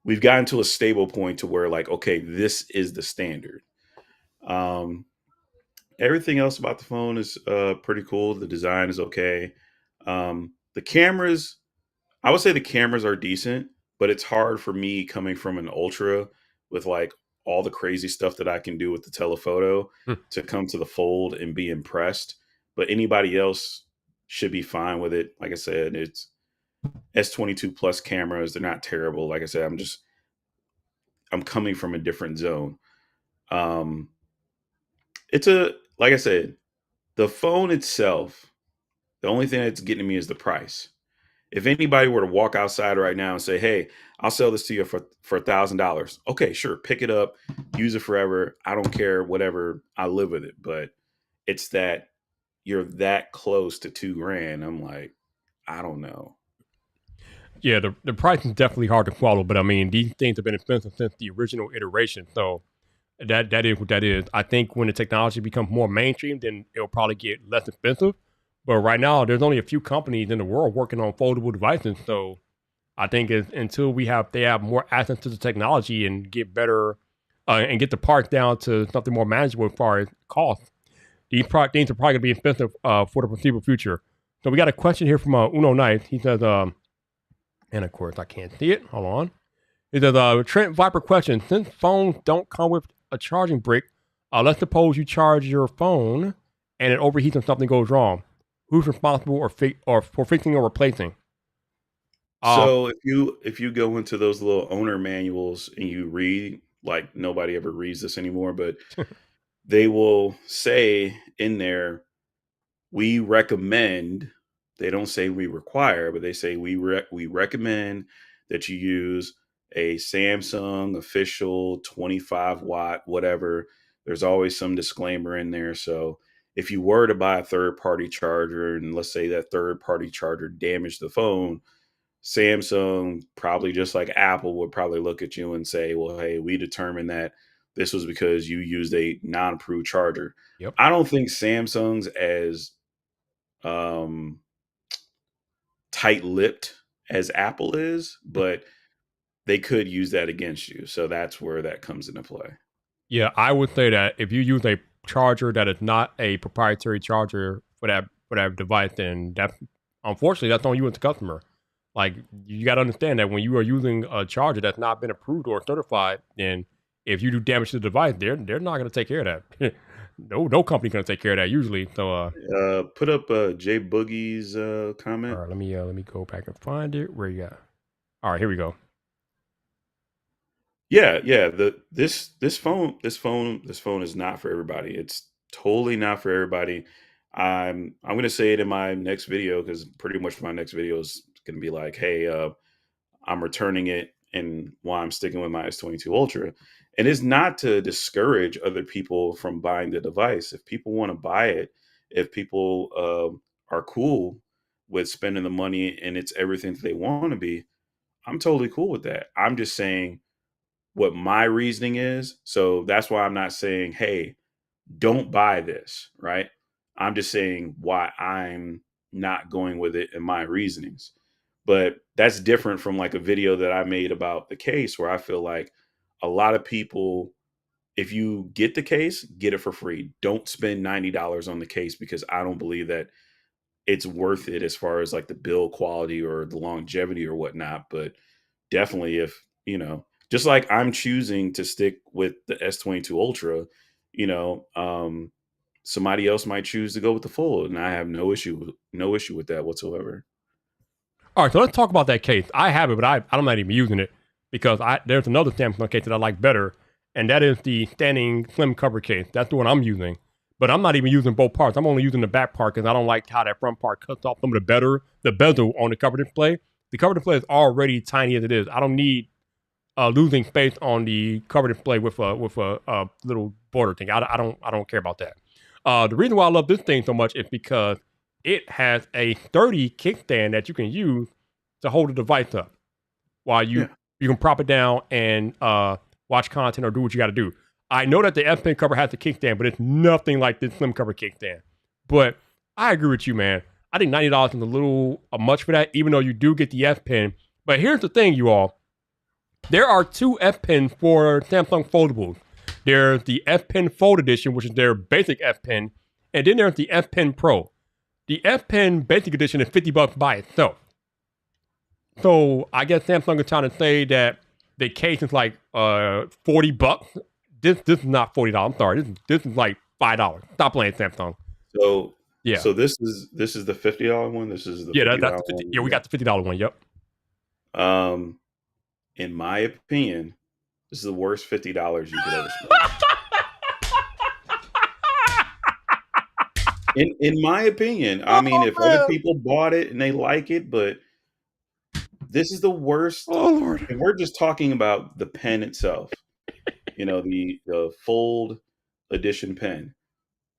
we've gotten to a stable point to where, like, okay, this is the standard. Um, Everything else about the phone is pretty cool. The design is okay. The cameras, I would say the cameras are decent, but it's hard for me coming from an Ultra with like all the crazy stuff that I can do with the telephoto Hmm. to come to the Fold and be impressed. But anybody else should be fine with it. Like I said, it's S22 plus cameras. They're not terrible. Like I said, I'm coming from a different zone. Um, like I said, the phone itself, the only thing that's getting me is the price. If anybody were to walk outside right now and say, "Hey, I'll sell this to you for $1,000," okay, sure, pick it up, use it forever. I don't care, whatever. I live with it. But it's that you're that close to 2 grand. I'm like, I don't know. Yeah, the price is definitely hard to swallow, but I mean, these things have been expensive since the original iteration. So that is what that is. I think when the technology becomes more mainstream, then it'll probably get less expensive. But right now, there's only a few companies in the world working on foldable devices. So I think until they have more access to the technology and get better and get the parts down to something more manageable as far as cost, these things are probably going to be expensive for the foreseeable future. So we got a question here from Uno Knight. He says, and of course I can't see it. Hold on. It says, Trent Viper question: since phones don't come with a charging brick, let's suppose you charge your phone and it overheats and something goes wrong. Who's responsible or for fixing or replacing? Um, So if you go into those little owner manuals and you read, like nobody ever reads this anymore, but they will say in there, we recommend, they don't say we require, but they say we recommend that you use a Samsung official 25-watt whatever. There's always some disclaimer in there. So if you were to buy a third party charger and let's say that third party charger damaged the phone, Samsung, probably just like Apple, would probably look at you and say, well, hey, we determined that this was because you used a non-approved charger. yep. I don't think Samsung's as um, tight-lipped as Apple is, but they could use that against you. So that's where that comes into play. Yeah, I would say that if you use a charger that is not a proprietary charger for that device, then that unfortunately that's on you as the customer. Like you got to understand that when you are using a charger that's not been approved or certified, then if you do damage to the device, they're not going to take care of that. No company's going to take care of that usually. So Put up Jay Boogie's all comment. right, let me go back and find it. Where you got? All right, here we go. Yeah. This phone is not for everybody. It's totally not for everybody. I'm gonna say it in my next video because pretty much my next video is gonna be like, hey, I'm returning it and why I'm sticking with my S22 Ultra. And it's not to discourage other people from buying the device. If people want to buy it, if people are cool with spending the money and it's everything that they want to be, I'm totally cool with that. I'm just saying what my reasoning is. So that's why I'm not saying, hey, don't buy this, right? I'm just saying why I'm not going with it and my reasonings. But that's different from like a video that I made about the case where I feel like a lot of people, if you get the case, get it for free. Don't spend $90 on the case because I don't believe that it's worth it as far as like the build quality or the longevity or whatnot. But definitely if, just like I'm choosing to stick with the S22 Ultra, somebody else might choose to go with the full, and I have no issue with that whatsoever. All right, so let's talk about that case. I have it, but I'm not even using it because there's another Samsung case that I like better, and that is the standing slim cover case. That's the one I'm using, but I'm not even using both parts. I'm only using the back part because I don't like how that front part cuts off some of the bezel on the cover display. The cover display is already tiny as it is. I don't need losing space on the cover display with a little border thing. I don't care about that. The reason why I love this thing so much is because it has a sturdy kickstand that you can use to hold the device up while Yeah. you can prop it down and watch content or do what you got to do. I know that the S Pen cover has a kickstand, but it's nothing like this slim cover kickstand. But I agree with you, man. I think $90 is a little much for that, even though you do get the S Pen. But here's the thing, you all. There are two S Pens for Samsung foldables. There's the S Pen Fold Edition, which is their basic S Pen, and then there's the S Pen Pro. The S Pen Basic Edition is $50 by itself. So I guess Samsung is trying to say that the case is like $40. This is not $40. I'm sorry. This is like $5. Stop playing, Samsung. So Yeah. so this is the $50 one. This is the Yeah, $50 that's the 50. one. Yeah, we got the $50 one. Yep. Um, in my opinion, this is the worst $50 you could ever spend. In my opinion, I mean, if other people bought it and they like it, but this is the worst. Oh Lord. And we're just talking about the pen itself. The fold edition pen.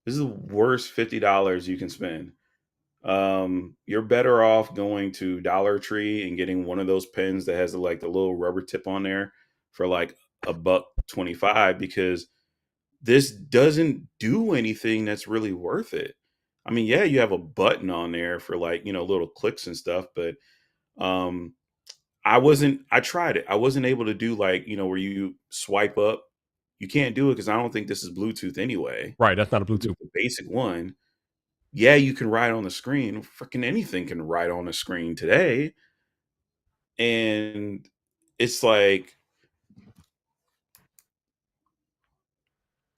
This is the worst $50 you can spend. You're better off going to Dollar Tree and getting one of those pens that has like the little rubber tip on there for like $1.25 because this doesn't do anything that's really worth it. I mean, yeah, you have a button on there for like, little clicks and stuff, but um I tried it. I wasn't able to do like, where you swipe up. You can't do it because I don't think this is Bluetooth anyway. Right, that's not a Just Bluetooth. the basic one. Yeah, you can write on the screen. Freaking anything can write on the screen today. And it's like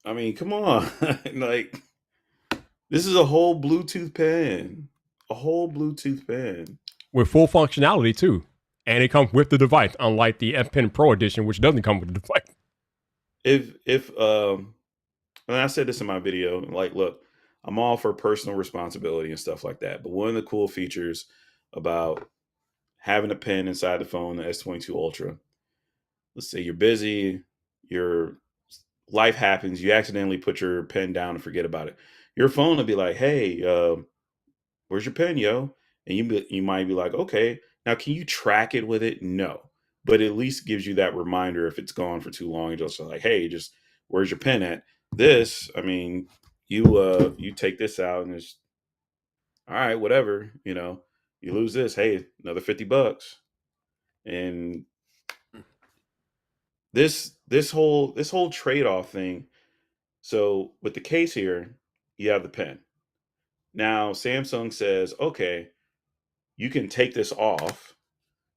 I mean, come on. Like, this is a whole Bluetooth pen. A whole Bluetooth pen. with full functionality too, and it comes with the device, unlike the F Pen Pro edition, which doesn't come with the device. If and I said this in my video, like, look, I'm all for personal responsibility and stuff like that. But one of the cool features about having a pen inside the phone, the S22 Ultra, let's say you're busy, your life happens, you accidentally put your pen down and forget about it. Your phone will be like, hey, where's your pen, yo? And you might be like, okay, now can you track it with it? No, but at least gives you that reminder if it's gone for too long. Just like, hey, just where's your pen at? This, I mean, you take this out and it's all right, whatever. You lose this, hey, another $50, and this whole trade off thing. So with the case here, you have the pen. Now Samsung says, okay, you can take this off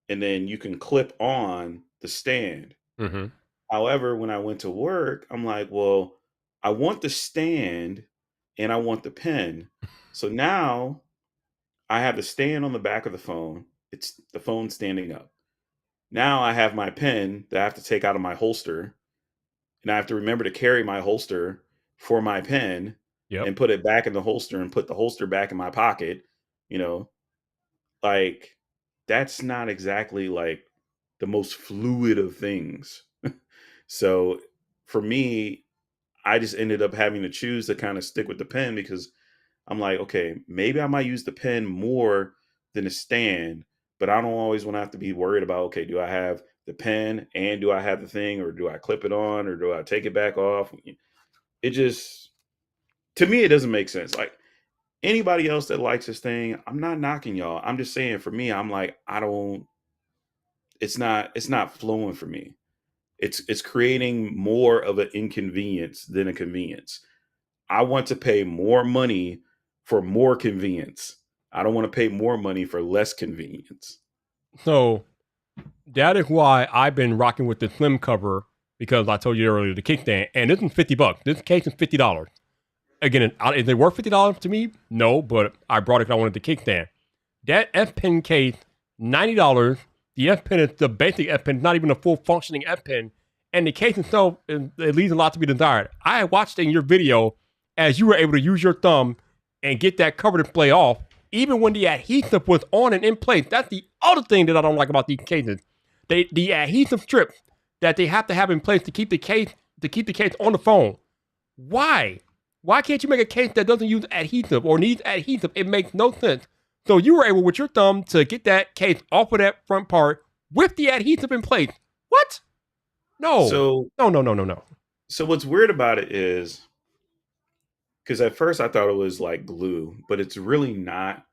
and then you can clip on the stand. Mm-hmm. However, when I went to work, I'm like, well, I want the stand and I want the pen. So now I have the stand on the back of the phone. It's the phone standing up. Now I have my pen that I have to take out of my holster, and I have to remember to carry my holster for my pen Yep. and put it back in the holster and put the holster back in my pocket. You know, like, that's not exactly like the most fluid of things. So for me, I just ended up having to choose to kind of stick with the pen because I'm like, okay, maybe I might use the pen more than a stand, but I don't always want to have to be worried about, okay, do I have the pen and do I have the thing, or do I clip it on, or do I take it back off? It just, to me, it doesn't make sense. Like, anybody else that likes this thing, I'm not knocking y'all. I'm just saying, for me, I'm like, I don't, it's not flowing for me. It's creating more of an inconvenience than a convenience. I want to pay more money for more convenience. I don't want to pay more money for less convenience. So that is why I've been rocking with the slim cover, because I told you earlier the kickstand, and this is $50. This case is $50. Again, is it worth $50 to me? No, but I brought it because I wanted the kickstand. That F Pen case, $90. The F Pen is the basic F Pen, not even a full functioning F Pen. And the case itself, it leaves a lot to be desired. I watched in your video as you were able to use your thumb and get that cover display off, even when the adhesive was on and in place. That's the other thing that I don't like about these cases. The adhesive strips that they have to have in place to keep the case on the phone. Why? Why can't you make a case that doesn't use adhesive or needs adhesive? It makes no sense. So you were able with your thumb to get that case off of that front part with the adhesive in place. What? No. So, No. so what's weird about it is, because at first I thought it was like glue, but it's really not.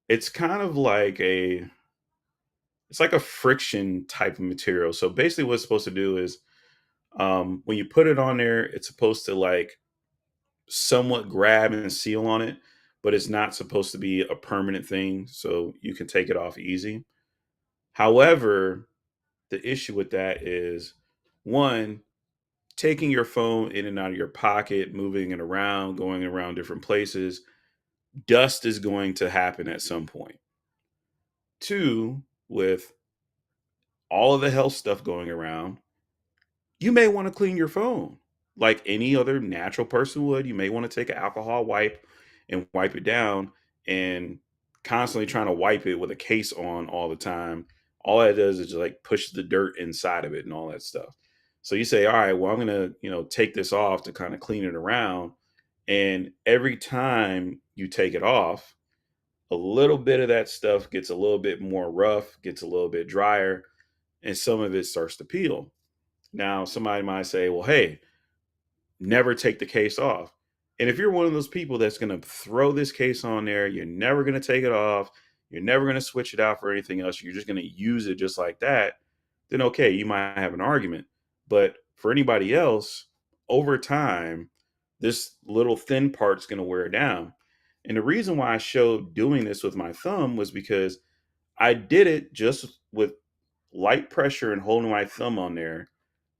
It's kind of like it's like a friction type of material. So basically, what it's supposed to do is, when you put it on there, it's supposed to like somewhat grab and seal on it, but it's not supposed to be a permanent thing. So you can take it off easy. However, the issue with that is, one, taking your phone in and out of your pocket, moving it around, going around different places, dust is going to happen at some point. Two, with all of the health stuff going around, you may want to clean your phone like any other natural person would. You may want to take an alcohol wipe and wipe it down, and constantly trying to wipe it with a case on all the time. All that does is just like push the dirt inside of it and all that stuff. So you say, all right, well, I'm going to, take this off to kind of clean it around. And every time you take it off, a little bit of that stuff gets a little bit more rough, gets a little bit drier, and some of it starts to peel. Now, somebody might say, well, hey, never take the case off. And if you're one of those people that's going to throw this case on there, you're never going to take it off, you're never going to switch it out for anything else, you're just going to use it just like that, then okay, you might have an argument. But for anybody else, over time, this little thin part's going to wear down. And the reason why I showed doing this with my thumb was because I did it just with light pressure and holding my thumb on there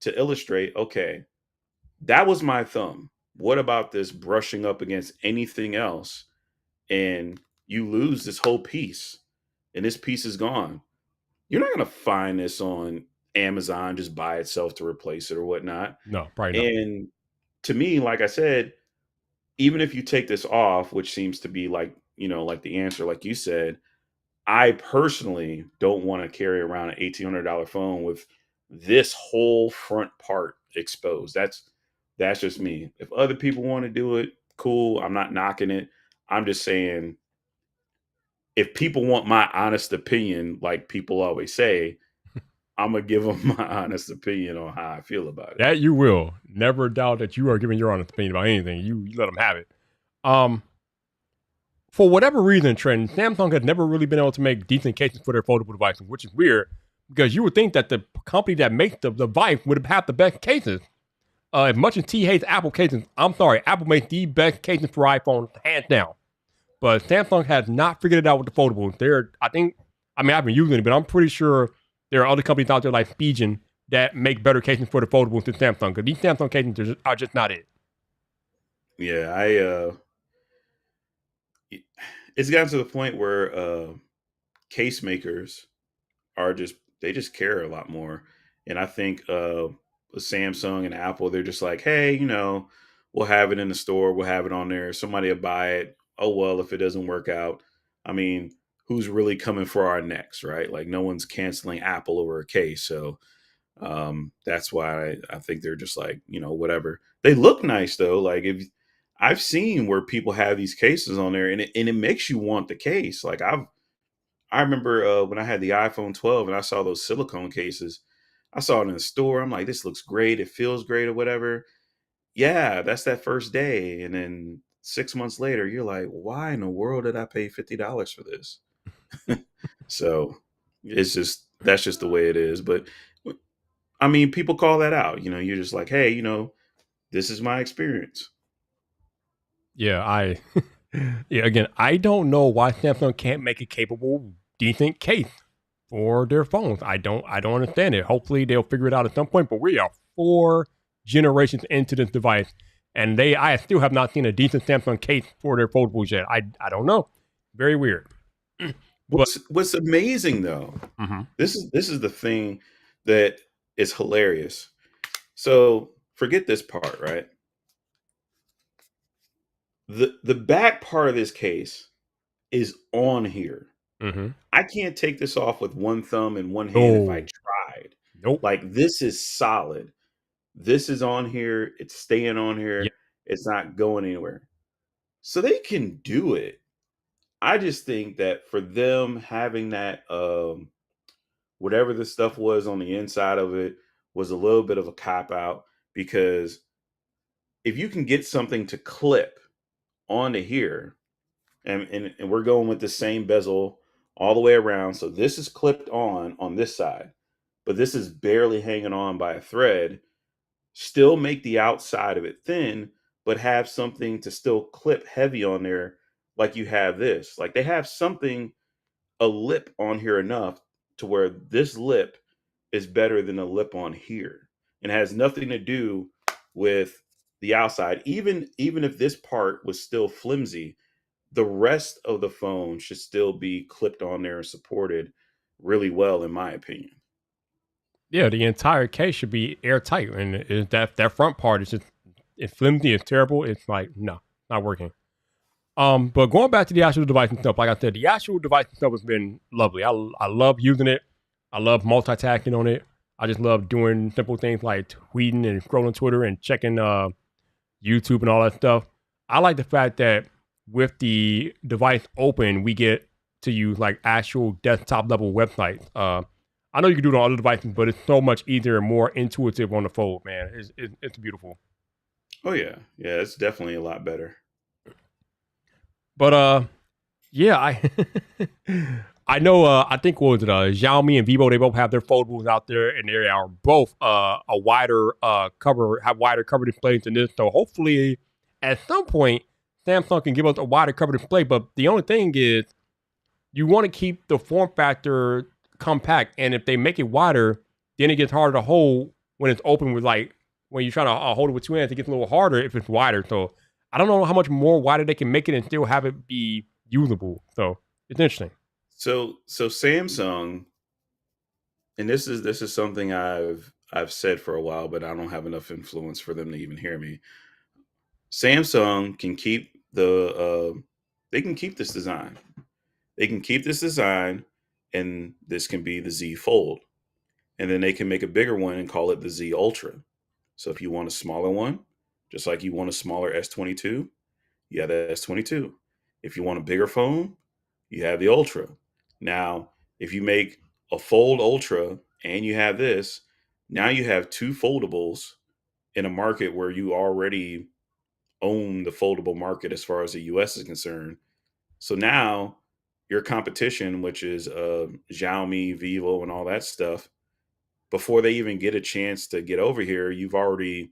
to illustrate, okay, That was my thumb. What about this brushing up against anything else? And you lose this whole piece, and this piece is gone. You're not going to find this on Amazon just by itself to replace it or whatnot. No, probably not. And to me, like I said, even if you take this off, which seems to be like, like the answer, like you said, I personally don't want to carry around an $1,800 phone with this whole front part exposed. That's just me. If other people want to do it, cool. I'm not knocking it. I'm just saying, if people want my honest opinion, like people always say, I'm gonna give them my honest opinion on how I feel about it. That you will. Never doubt that you are giving your honest opinion about anything. You let them have it. For whatever reason, Trenton, Samsung has never really been able to make decent cases for their foldable devices, which is weird because you would think that the company that makes the device would have the best cases. As much as T hates Apple cases, I'm sorry, Apple makes the best cases for iPhone, hands down. But Samsung has not figured it out with the foldables. I've been using it, but I'm pretty sure there are other companies out there like Spigen that make better cases for the foldables than Samsung, because these Samsung cases are just not it. Yeah, it's gotten to the point where case makers they just care a lot more. And I think Samsung and Apple, they're just like, hey, we'll have it in the store, we'll have it on there, somebody will buy it. Oh well, if it doesn't work out, I mean, who's really coming for our necks, right? Like, no one's canceling Apple over a case. So that's why I think they're just like, whatever. They look nice though. Like, if I've seen where people have these cases on there, and it makes you want the case. Like, I remember when I had the iPhone 12 and I saw those silicone cases. I saw it in the store. I'm like, this looks great. It feels great or whatever. Yeah, that's that first day. And then 6 months later, you're like, why in the world did I pay $50 for this? So that's just the way it is. But I mean, people call that out. You're just like, hey, this is my experience. Yeah, again, I don't know why Samsung can't make a capable, decent case for their phones. I don't understand it. Hopefully they'll figure it out at some point, but we are 4 generations into this device, and I still have not seen a decent Samsung case for their foldables yet. I don't know. Very weird. What's amazing though, this is the thing that is hilarious. So forget this part, right? The back part of this case is on here. I can't take this off with one thumb and one hand if I tried. Nope. Like, this is solid. This is on here. It's staying on here. Yep. It's not going anywhere. So they can do it. I just think that for them having that, whatever the stuff was on the inside of it was a little bit of a cop out, because if you can get something to clip onto here, and we're going with the same bezel all the way around. So this is clipped on this side, but this is barely hanging on by a thread. Still make the outside of it thin, but have something to still clip heavy on there, like you have this. Like, they have something, a lip on here enough to where this lip is better than a lip on here, and has nothing to do with the outside. Even if this part was still flimsy, the rest of the phone should still be clipped on there and supported really well, in my opinion. Yeah, the entire case should be airtight, and that front part is just, it's flimsy, it's terrible. It's like, no, not working. But going back to the actual device and stuff, like I said, the actual device and stuff has been lovely. I love using it. I love multitasking on it. I just love doing simple things like tweeting and scrolling Twitter and checking YouTube and all that stuff. I like the fact that with the device open, we get to use like actual desktop level websites. I know you can do it on other devices, but it's so much easier and more intuitive on the Fold, man. It's beautiful. Oh yeah, it's definitely a lot better. But yeah, I know. I think what was it? Xiaomi and Vivo, they both have their foldables out there, and they are both a wider wider cover displays than this. So hopefully, at some point, Samsung can give us a wider cover display. But the only thing is, you want to keep the form factor compact, and if they make it wider, then it gets harder to hold when it's open with when you're trying to hold it with two hands, it gets a little harder if it's wider. So I don't know how much more wider they can make it and still have it be usable. So it's interesting. So Samsung, and this is something I've said for a while, but I don't have enough influence for them to even hear me. Samsung can keep they can keep this design. They can keep this design, and this can be the Z Fold, and then they can make a bigger one and call it the Z Ultra. So if you want a smaller one, just like you want a smaller S22, you have the S22. If you want a bigger phone, you have the Ultra. Now, if you make a Fold Ultra and you have this, now you have two foldables in a market where you already own the foldable market as far as the US is concerned. So now your competition, which is Xiaomi, Vivo, and all that stuff, before they even get a chance to get over here, you've already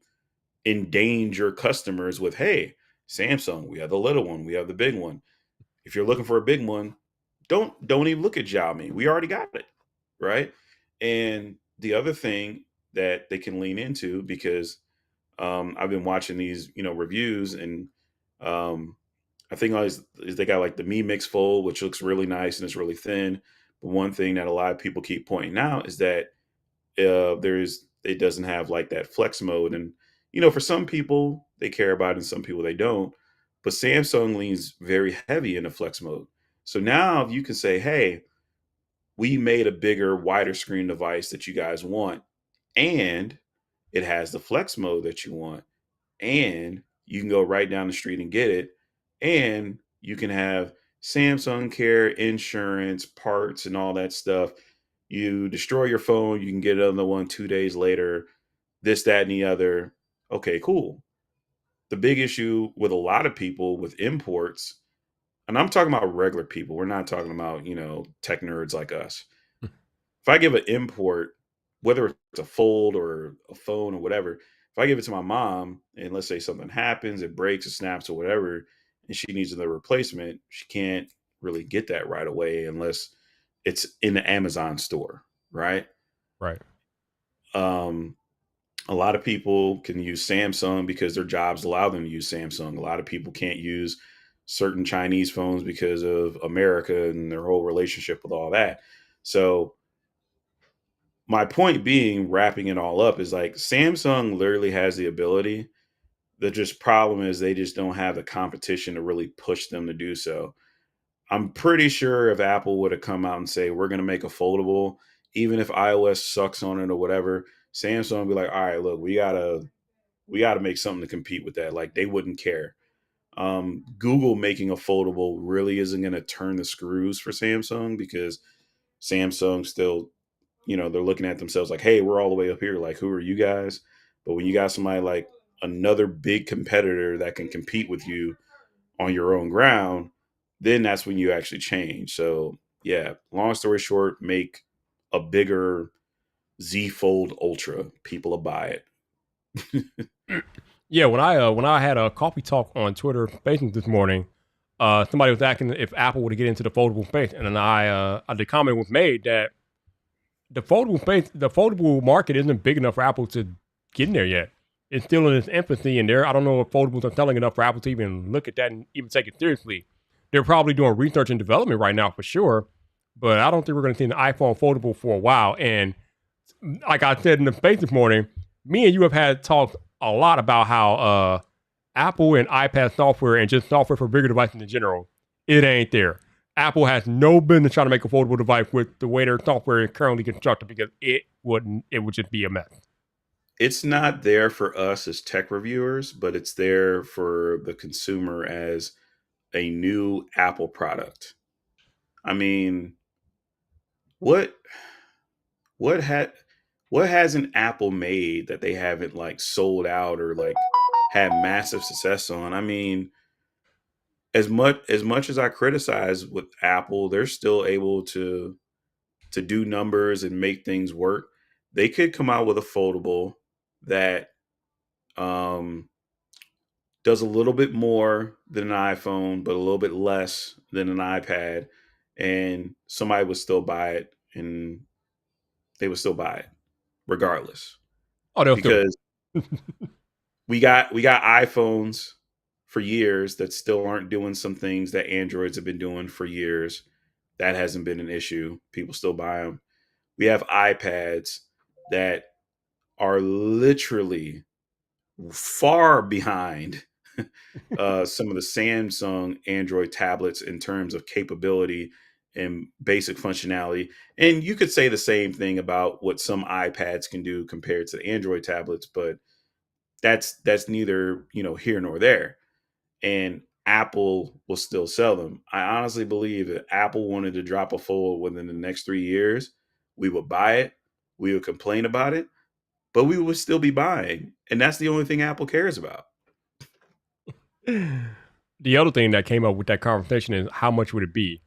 endangered customers with, hey, Samsung, we have the little one, we have the big one. If you're looking for a big one, don't even look at Xiaomi. We already got it, right? And the other thing that they can lean into, because I've been watching these, reviews, and um, I think always is they got like the Mi Mix Fold, which looks really nice and it's really thin. But one thing that a lot of people keep pointing out is that it doesn't have like that flex mode, and for some people they care about it and some people they don't. But Samsung leans very heavy into flex mode. So now you can say, hey, we made a bigger, wider screen device that you guys want, and it has the flex mode that you want, and you can go right down the street and get it, and you can have Samsung Care, insurance, parts, and all that stuff. You destroy your phone, you can get another one 2 days later, this, that, and the other. Okay, cool. The big issue with a lot of people with imports, and I'm talking about regular people, we're not talking about, tech nerds like us. If I give an import, whether it's a fold or a phone or whatever, if I give it to my mom and let's say something happens, it breaks, it snaps or whatever, and she needs another replacement, she can't really get that right away unless it's in the Amazon store, right? Right. Um, a lot of people can use Samsung because their jobs allow them to use Samsung. A lot of people can't use certain Chinese phones because of America and their whole relationship with all that. So my point being, wrapping it all up, is like Samsung literally has the ability. The just problem is they just don't have the competition to really push them to do so. I'm pretty sure if Apple would have come out and say we're going to make a foldable, even if iOS sucks on it or whatever, Samsung would be like, all right, look, we gotta make something to compete with that. Like they wouldn't care. Google making a foldable really isn't going to turn the screws for Samsung, because Samsung still, they're looking at themselves like, hey, we're all the way up here. Like, who are you guys? But when you got somebody like another big competitor that can compete with you on your own ground, then that's when you actually change. So, yeah, long story short, make a bigger Z Fold Ultra. People will buy it. Yeah, when I had a coffee talk on Twitter Spaces this morning, somebody was asking if Apple would get into the foldable space, and then the comment was made that the foldable market isn't big enough for Apple to get in there yet. It's still in its infancy, and I don't know if foldables are selling enough for Apple to even look at that and even take it seriously. They're probably doing research and development right now for sure, but I don't think we're going to see an iPhone foldable for a while. And like I said in the space this morning, me and you have had talks a lot about how Apple and iPad software and just software for bigger devices in general, it ain't there. Apple has no business trying to make a foldable device with the way their software is currently constructed, because it would just be a mess. It's not there for us as tech reviewers, but it's there for the consumer as a new Apple product. I mean, what what had what hasn't Apple made that they haven't like sold out or like had massive success on? I mean, as much as I criticize with Apple, they're still able to do numbers and make things work. They could come out with a foldable that um does a little bit more than an iPhone, but a little bit less than an iPad, and somebody would still buy it, and they would still buy it regardless. Oh, they'll still Because We got iPhones for years that still aren't doing some things that Androids have been doing for years. That hasn't been an issue. People still buy them. We have iPads that are literally far behind some of the Samsung Android tablets in terms of capability and basic functionality. And you could say the same thing about what some iPads can do compared to the Android tablets, but that's neither here nor there. And Apple will still sell them. I honestly believe that Apple wanted to drop a fold within the next 3 years, we would buy it, we would complain about it, but we would still be buying. And that's the only thing Apple cares about. The other thing that came up with that conversation is how much would it be?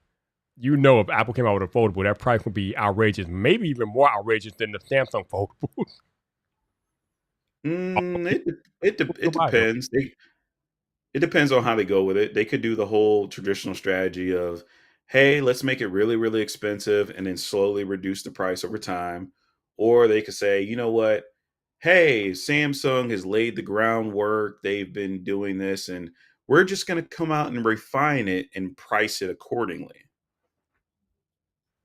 You know, if Apple came out with a foldable, that price would be outrageous, maybe even more outrageous than the Samsung foldable. It depends. It depends on how they go with it. They could do the whole traditional strategy of, hey, let's make it really, really expensive and then slowly reduce the price over time. Or they could say, you know what? Hey, Samsung has laid the groundwork. They've been doing this, and we're just going to come out and refine it and price it accordingly.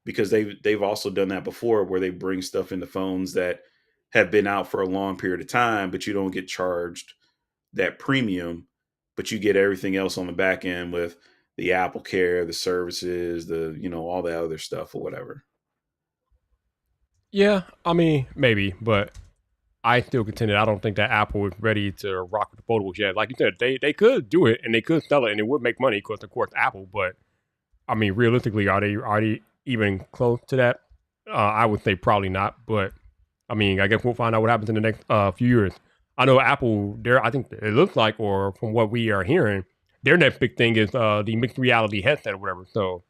Because they've also done that before, where they bring stuff into phones that have been out for a long period of time, but you don't get charged that premium, but you get everything else on the back end with the Apple Care, the services, all the other stuff or whatever. Yeah, I mean, maybe, but I still contend that I don't think that Apple is ready to rock with the foldables yet. Like you said, they could do it and they could sell it and it would make money because of course Apple. But I mean, realistically, are they even close to that? I would say probably not. But I mean, I guess we'll find out what happens in the next few years. I know Apple. I think it looks like, or from what we are hearing, their next big thing is the mixed reality headset or whatever. So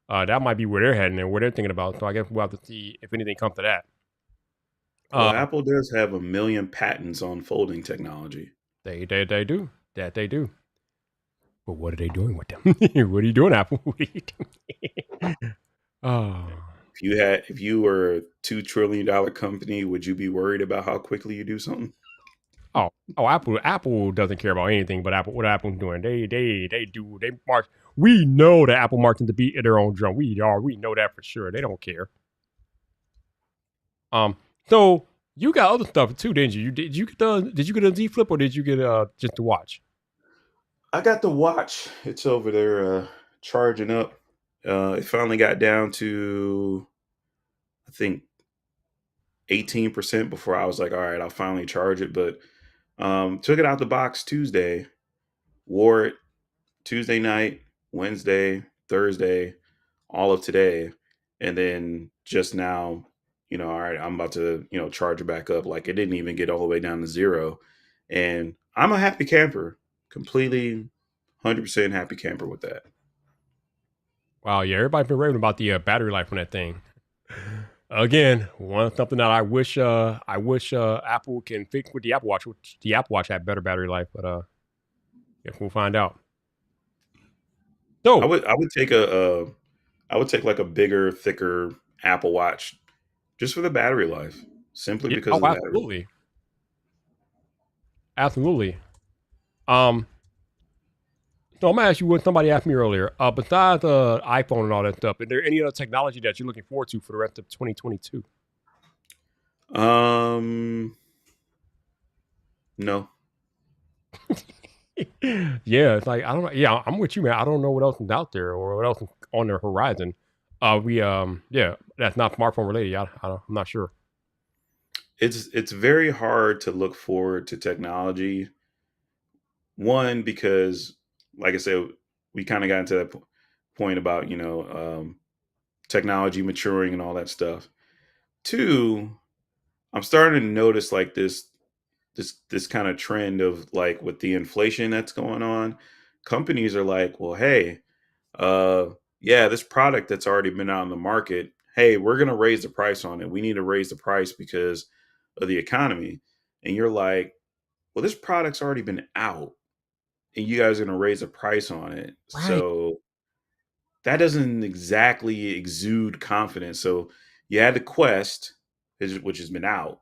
that might be where they're heading and where they're thinking about. So I guess we'll have to see if anything comes to that. Well, Uh, Apple does have a million patents on folding technology. they do that they do. But what are they doing with them? What are you doing, Apple? What are you doing? Oh. If you were a $2 trillion company, would you be worried about how quickly you do something? Oh, Apple doesn't care about anything but Apple. What Apple's doing, they march. We know that Apple marching to beat their own drum. We know that for sure. They don't care. So you got other stuff too, didn't you? Did you get a Z Flip or did you get just to watch? I got the watch. It's over there charging up. It finally got down to, I think, 18% before I was like, all right, I'll finally charge it. But took it out the box Tuesday, wore it Tuesday night, Wednesday, Thursday, all of today, and then just now, all right, I'm about to, charge it back up. Like it didn't even get all the way down to zero. And I'm a happy camper, completely 100% happy camper with that. Wow, yeah, everybody's been raving about the battery life on that thing. Again, something that I wish Apple can fix with the Apple Watch. Which the Apple Watch had better battery life, but guess we'll find out. I So would I would take I would take like a bigger, thicker Apple Watch just for the battery life, simply yeah, because oh, of the battery life. absolutely, absolutely. Um, so I'm gonna ask you what somebody asked me earlier. Besides iPhone and all that stuff, is there any other technology that you're looking forward to for the rest of 2022? Um, no. Yeah, it's like I don't know. Yeah, I'm with you, man. I don't know what else is out there or what else is on the horizon. Yeah, that's not smartphone related. I'm not sure. It's very hard to look forward to technology. One, because like I said, we kind of got into that point about technology maturing and all that stuff. Two, I'm starting to notice like this kind of trend of like with the inflation that's going on. Companies are like, well, hey, uh, yeah, this product that's already been out in the market, hey, we're gonna raise the price on it. We need to raise the price because of the economy. And you're like, well, this product's already been out and you guys are going to raise the price on it. Right. So that doesn't exactly exude confidence. So you had the Quest, which has been out.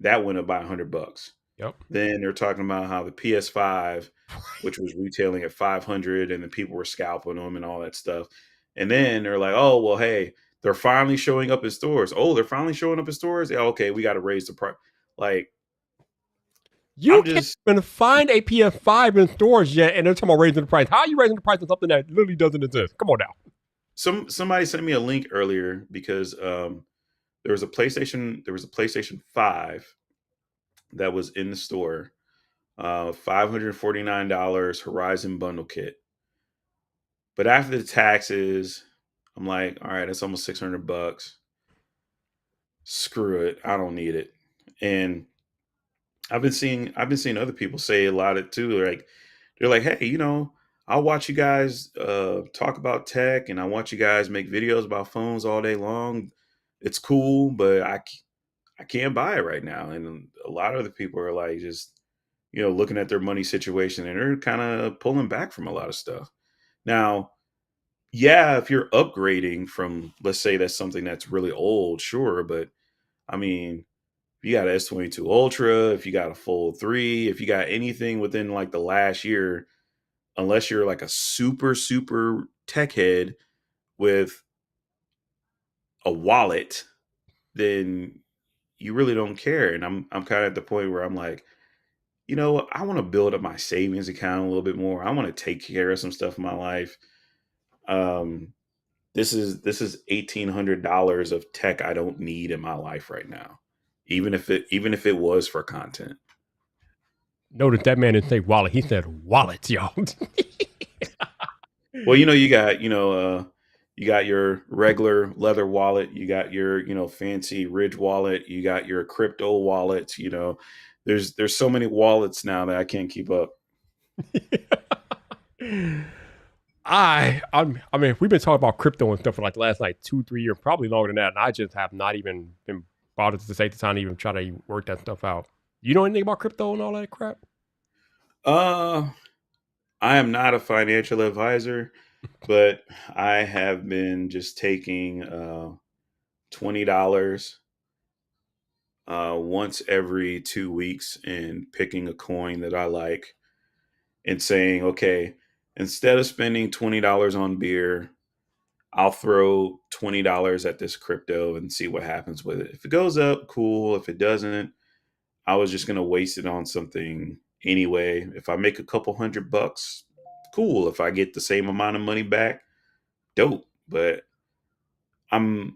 That went up by $100. Yep. Then they're talking about how the PS5, which was retailing at 500, and the people were scalping them and all that stuff. And then they're like, oh well, hey, they're finally showing up in stores. Oh, they're finally showing up in stores. Yeah, okay, we got to raise the price. Like, You I'm can't just even find a PS5 in stores yet, and they're talking about raising the price. How are you raising the price on something that literally doesn't exist? Come on now. somebody sent me a link earlier because there was a PlayStation 5 that was in the store, $549 Horizon bundle kit. But after the taxes, I'm like, all right, that's almost $600. Screw it, I don't need it. And I've been seeing other people say a lot of it too. Like they're like, hey, I'll watch you guys talk about tech, and I watch you guys make videos about phones all day long. It's cool, but I can't buy it right now. And a lot of other people are like just looking at their money situation, and they're kind of pulling back from a lot of stuff. Now, yeah, if you're upgrading from, let's say that's something that's really old, sure, but I mean, if you got an S22 Ultra, if you got a Fold 3, if you got anything within like the last year, unless you're like a super, super tech head with a wallet, then you really don't care. And I'm kind of at the point where I'm like, I want to build up my savings account a little bit more. I want to take care of some stuff in my life. Um, this is $1,800 of tech I don't need in my life right now, even if it was for content. Notice that man didn't say wallet. He said wallets, y'all. Well, you got your regular leather wallet, you got your fancy Ridge wallet, you got your crypto wallets. There's so many wallets now that I can't keep up. I mean, we've been talking about crypto and stuff for like the last like 2-3 years, probably longer than that, and I just have not even been bothered to take the time to even try to work that stuff out. You know anything about crypto and all that crap? Uh, I am not a financial advisor, but I have been just taking $20 once every 2 weeks and picking a coin that I like and saying, okay, instead of spending $20 on beer, I'll throw $20 at this crypto and see what happens with it. If it goes up, cool. If it doesn't, I was just gonna waste it on something anyway. If I make a couple $100, cool. If I get the same amount of money back, dope. But I'm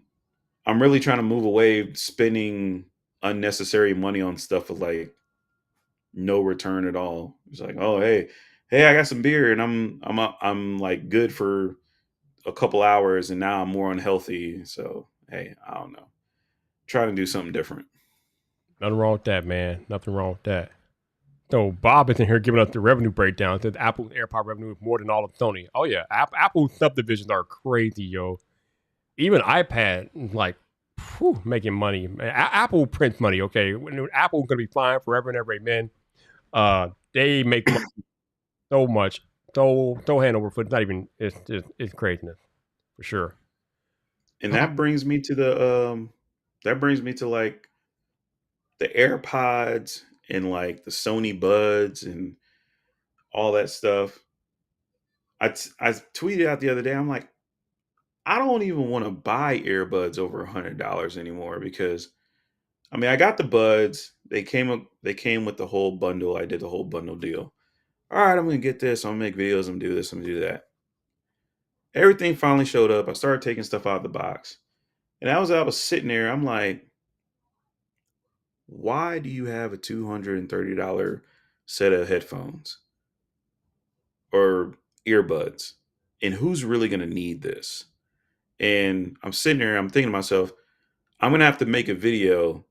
I'm really trying to move away spending unnecessary money on stuff with like no return at all. It's like, oh hey, I got some beer and I'm like good for a couple hours, and now I'm more unhealthy. So hey, I don't know. Trying to do something different. Nothing wrong with that, man. Nothing wrong with that. So Bob is in here giving us the revenue breakdown. It says Apple's AirPod revenue is more than all of Sony. Oh yeah, Apple subdivisions are crazy, yo. Even iPad, like, making money. Apple prints money. Okay, Apple's gonna be flying forever and ever, amen. They make money so much, so hand over foot. It's not even. It's craziness for sure. And that brings me to like the AirPods and like the Sony Buds and all that stuff. I tweeted out the other day. I'm like, I don't even want to buy earbuds over $100 anymore because I mean I got the buds. They came with the whole bundle. I did the whole bundle deal. All right, I'm gonna get this. I'm gonna make videos. I'm gonna do this. I'm gonna do that. Everything finally showed up. I started taking stuff out of the box, and as I was sitting there, I'm like, why do you have a $230 set of headphones or earbuds? And who's really going to need this? And I'm sitting there, I'm thinking to myself, I'm going to have to make a video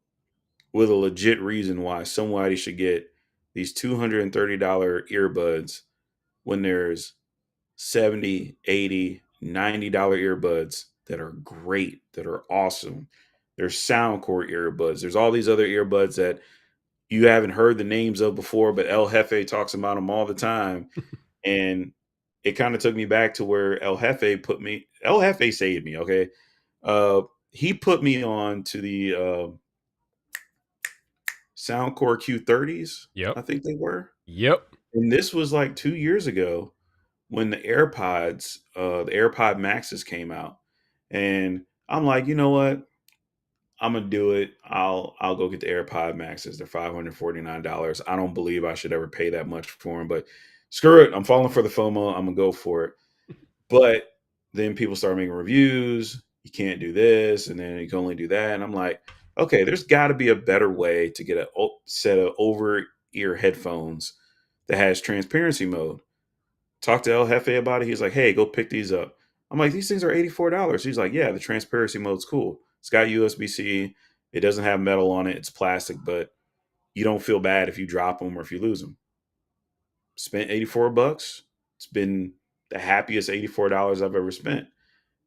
with a legit reason why somebody should get these $230 earbuds when there's 70, 80, $90 earbuds that are great, that are awesome. There's Soundcore earbuds. There's all these other earbuds that you haven't heard the names of before, but El Jefe talks about them all the time. And it kind of took me back to where El Jefe saved me. Okay. He put me on to the Soundcore Q30s, Yep. I think they were. Yep. And this was like 2 years ago when the AirPod Maxes came out. And I'm like, you know what? I'm gonna do it. I'll go get the AirPod Maxes. They're $549. I don't believe I should ever pay that much for them, but screw it. I'm falling for the FOMO. I'm gonna go for it. But then people start making reviews. You can't do this, and then you can only do that. And I'm like, okay, there's got to be a better way to get a set of over ear headphones that has transparency mode. Talk to El Jefe about it. He's like, hey, go pick these up. I'm like, these things are $84. He's like, yeah, the transparency mode's cool. It's got USB-C. It doesn't have metal on it. It's plastic, but you don't feel bad if you drop them or if you lose them. Spent $84. It's been the happiest $84 I've ever spent.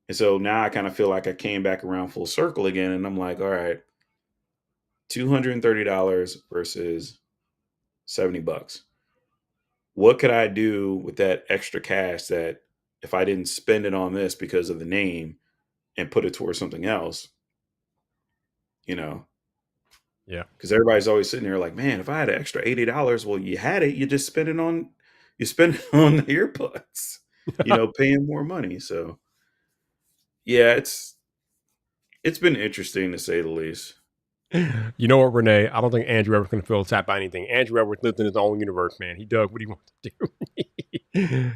And so now I kind of feel like I came back around full circle again. And I'm like, all right, $230 versus $70. What could I do with that extra cash that if I didn't spend it on this because of the name and put it towards something else, you know? Yeah. Because everybody's always sitting there like, man, if I had an extra $80, well, you had it, you just spend it on the earbuds, paying more money. So yeah, it's been interesting to say the least. You know what, Renee? I don't think Andrew ever going to feel attacked by anything. Andrew Edwards lived in his own universe, man. He does what he wants to do.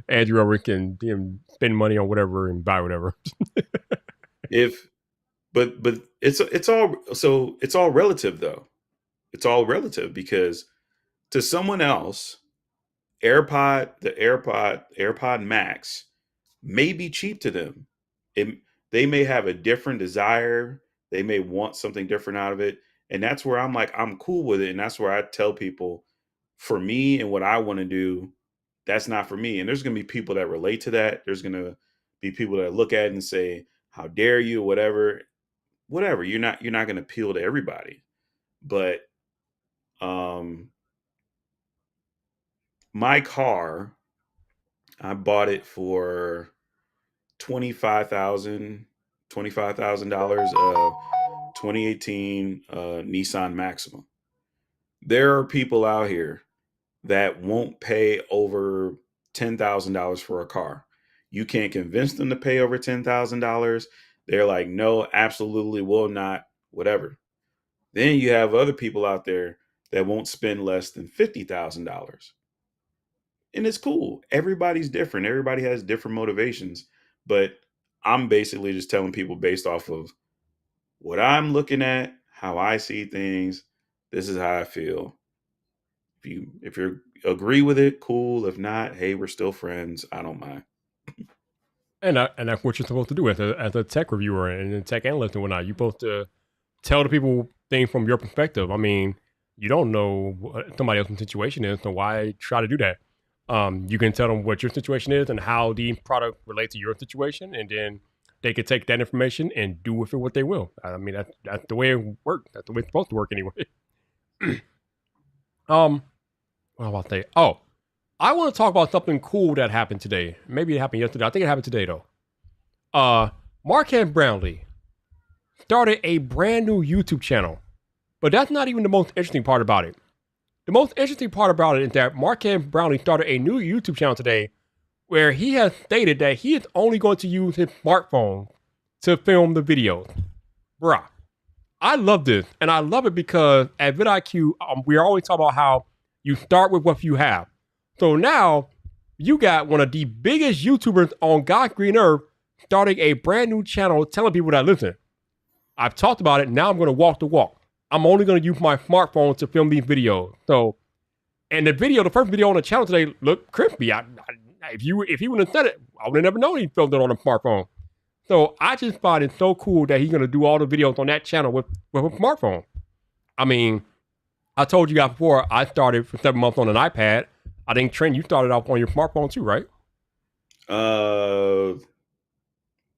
Andrew Edwards can spend money on whatever and buy whatever. But it's all relative though. It's all relative because to someone else, AirPod Max may be cheap to them. They may have a different desire. They may want something different out of it. And that's where I'm like, I'm cool with it. And that's where I tell people, for me and what I want to do, that's not for me. And there's going to be people that relate to that. There's going to be people that look at it and say, how dare you, whatever. You're not going to appeal to everybody. But my car, I bought it for $25,000, $2018 Nissan Maxima. There are people out here that won't pay over $10,000 for a car. You can't convince them to pay over $10,000. They're like, no, absolutely will not, whatever. Then you have other people out there that won't spend less than $50,000. And it's cool. Everybody's different. Everybody has different motivations. But I'm basically just telling people based off of what I'm looking at, how I see things. This is how I feel. If you agree with it, cool. If not, hey, we're still friends. I don't mind. And that's what you're supposed to do as a tech reviewer and a tech analyst and whatnot. You're supposed to tell the people things from your perspective. I mean, you don't know what somebody else's situation is, so why try to do that? You can tell them what your situation is and how the product relates to your situation, and then they can take that information and do with it what they will. I mean, that's the way it works. That's the way it's supposed to work anyway. What about that? Oh, I want to talk about something cool that happened today. Maybe it happened yesterday. I think it happened today though. Marques Brownlee started a brand new YouTube channel, but that's not even the most interesting part about it. The most interesting part about it is that Marques Brownlee started a new YouTube channel today where he has stated that he is only going to use his smartphone to film the videos. Bruh, I love this. And I love it because at VidIQ, we always talk about how you start with what you have. So now you got one of the biggest YouTubers on God's green earth starting a brand new channel telling people that, listen, I've talked about it. Now I'm going to walk the walk. I'm only going to use my smartphone to film these videos. So, and the first video on the channel today looked crispy. If he wouldn't have said it, I would have never known he filmed it on a smartphone. So I just find it so cool that he's going to do all the videos on that channel with a smartphone. I mean, I told you guys before, I started for 7 months on an iPad. I think, Trent, you started off on your smartphone too, right?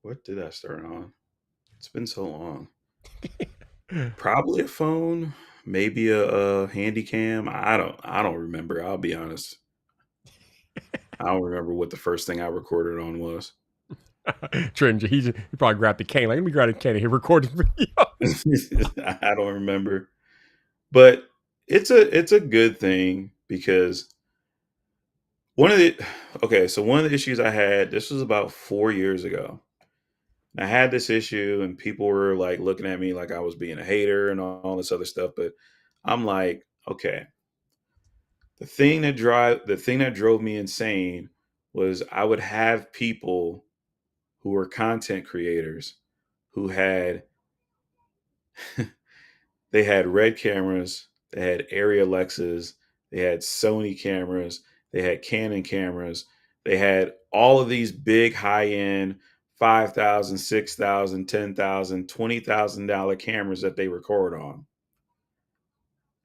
What did I start on? It's been so long. Probably a phone, maybe a handy cam. I don't remember. I'll be honest. I don't remember what the first thing I recorded on was. Trent, he probably grabbed the cane. Like, let me grab the cane and he recorded the video. I don't remember. But it's a good thing because one of the one of the issues I had, this was about 4 years ago. I had this issue and people were like looking at me like I was being a hater and all this other stuff. But I'm like, okay, the thing that drove me insane was I would have people who were content creators who had they had Red cameras, they had Arri Alexas, they had Sony cameras, they had Canon cameras, they had all of these big high end 5,000, 6,000, 10,000, $20,000 cameras that they record on.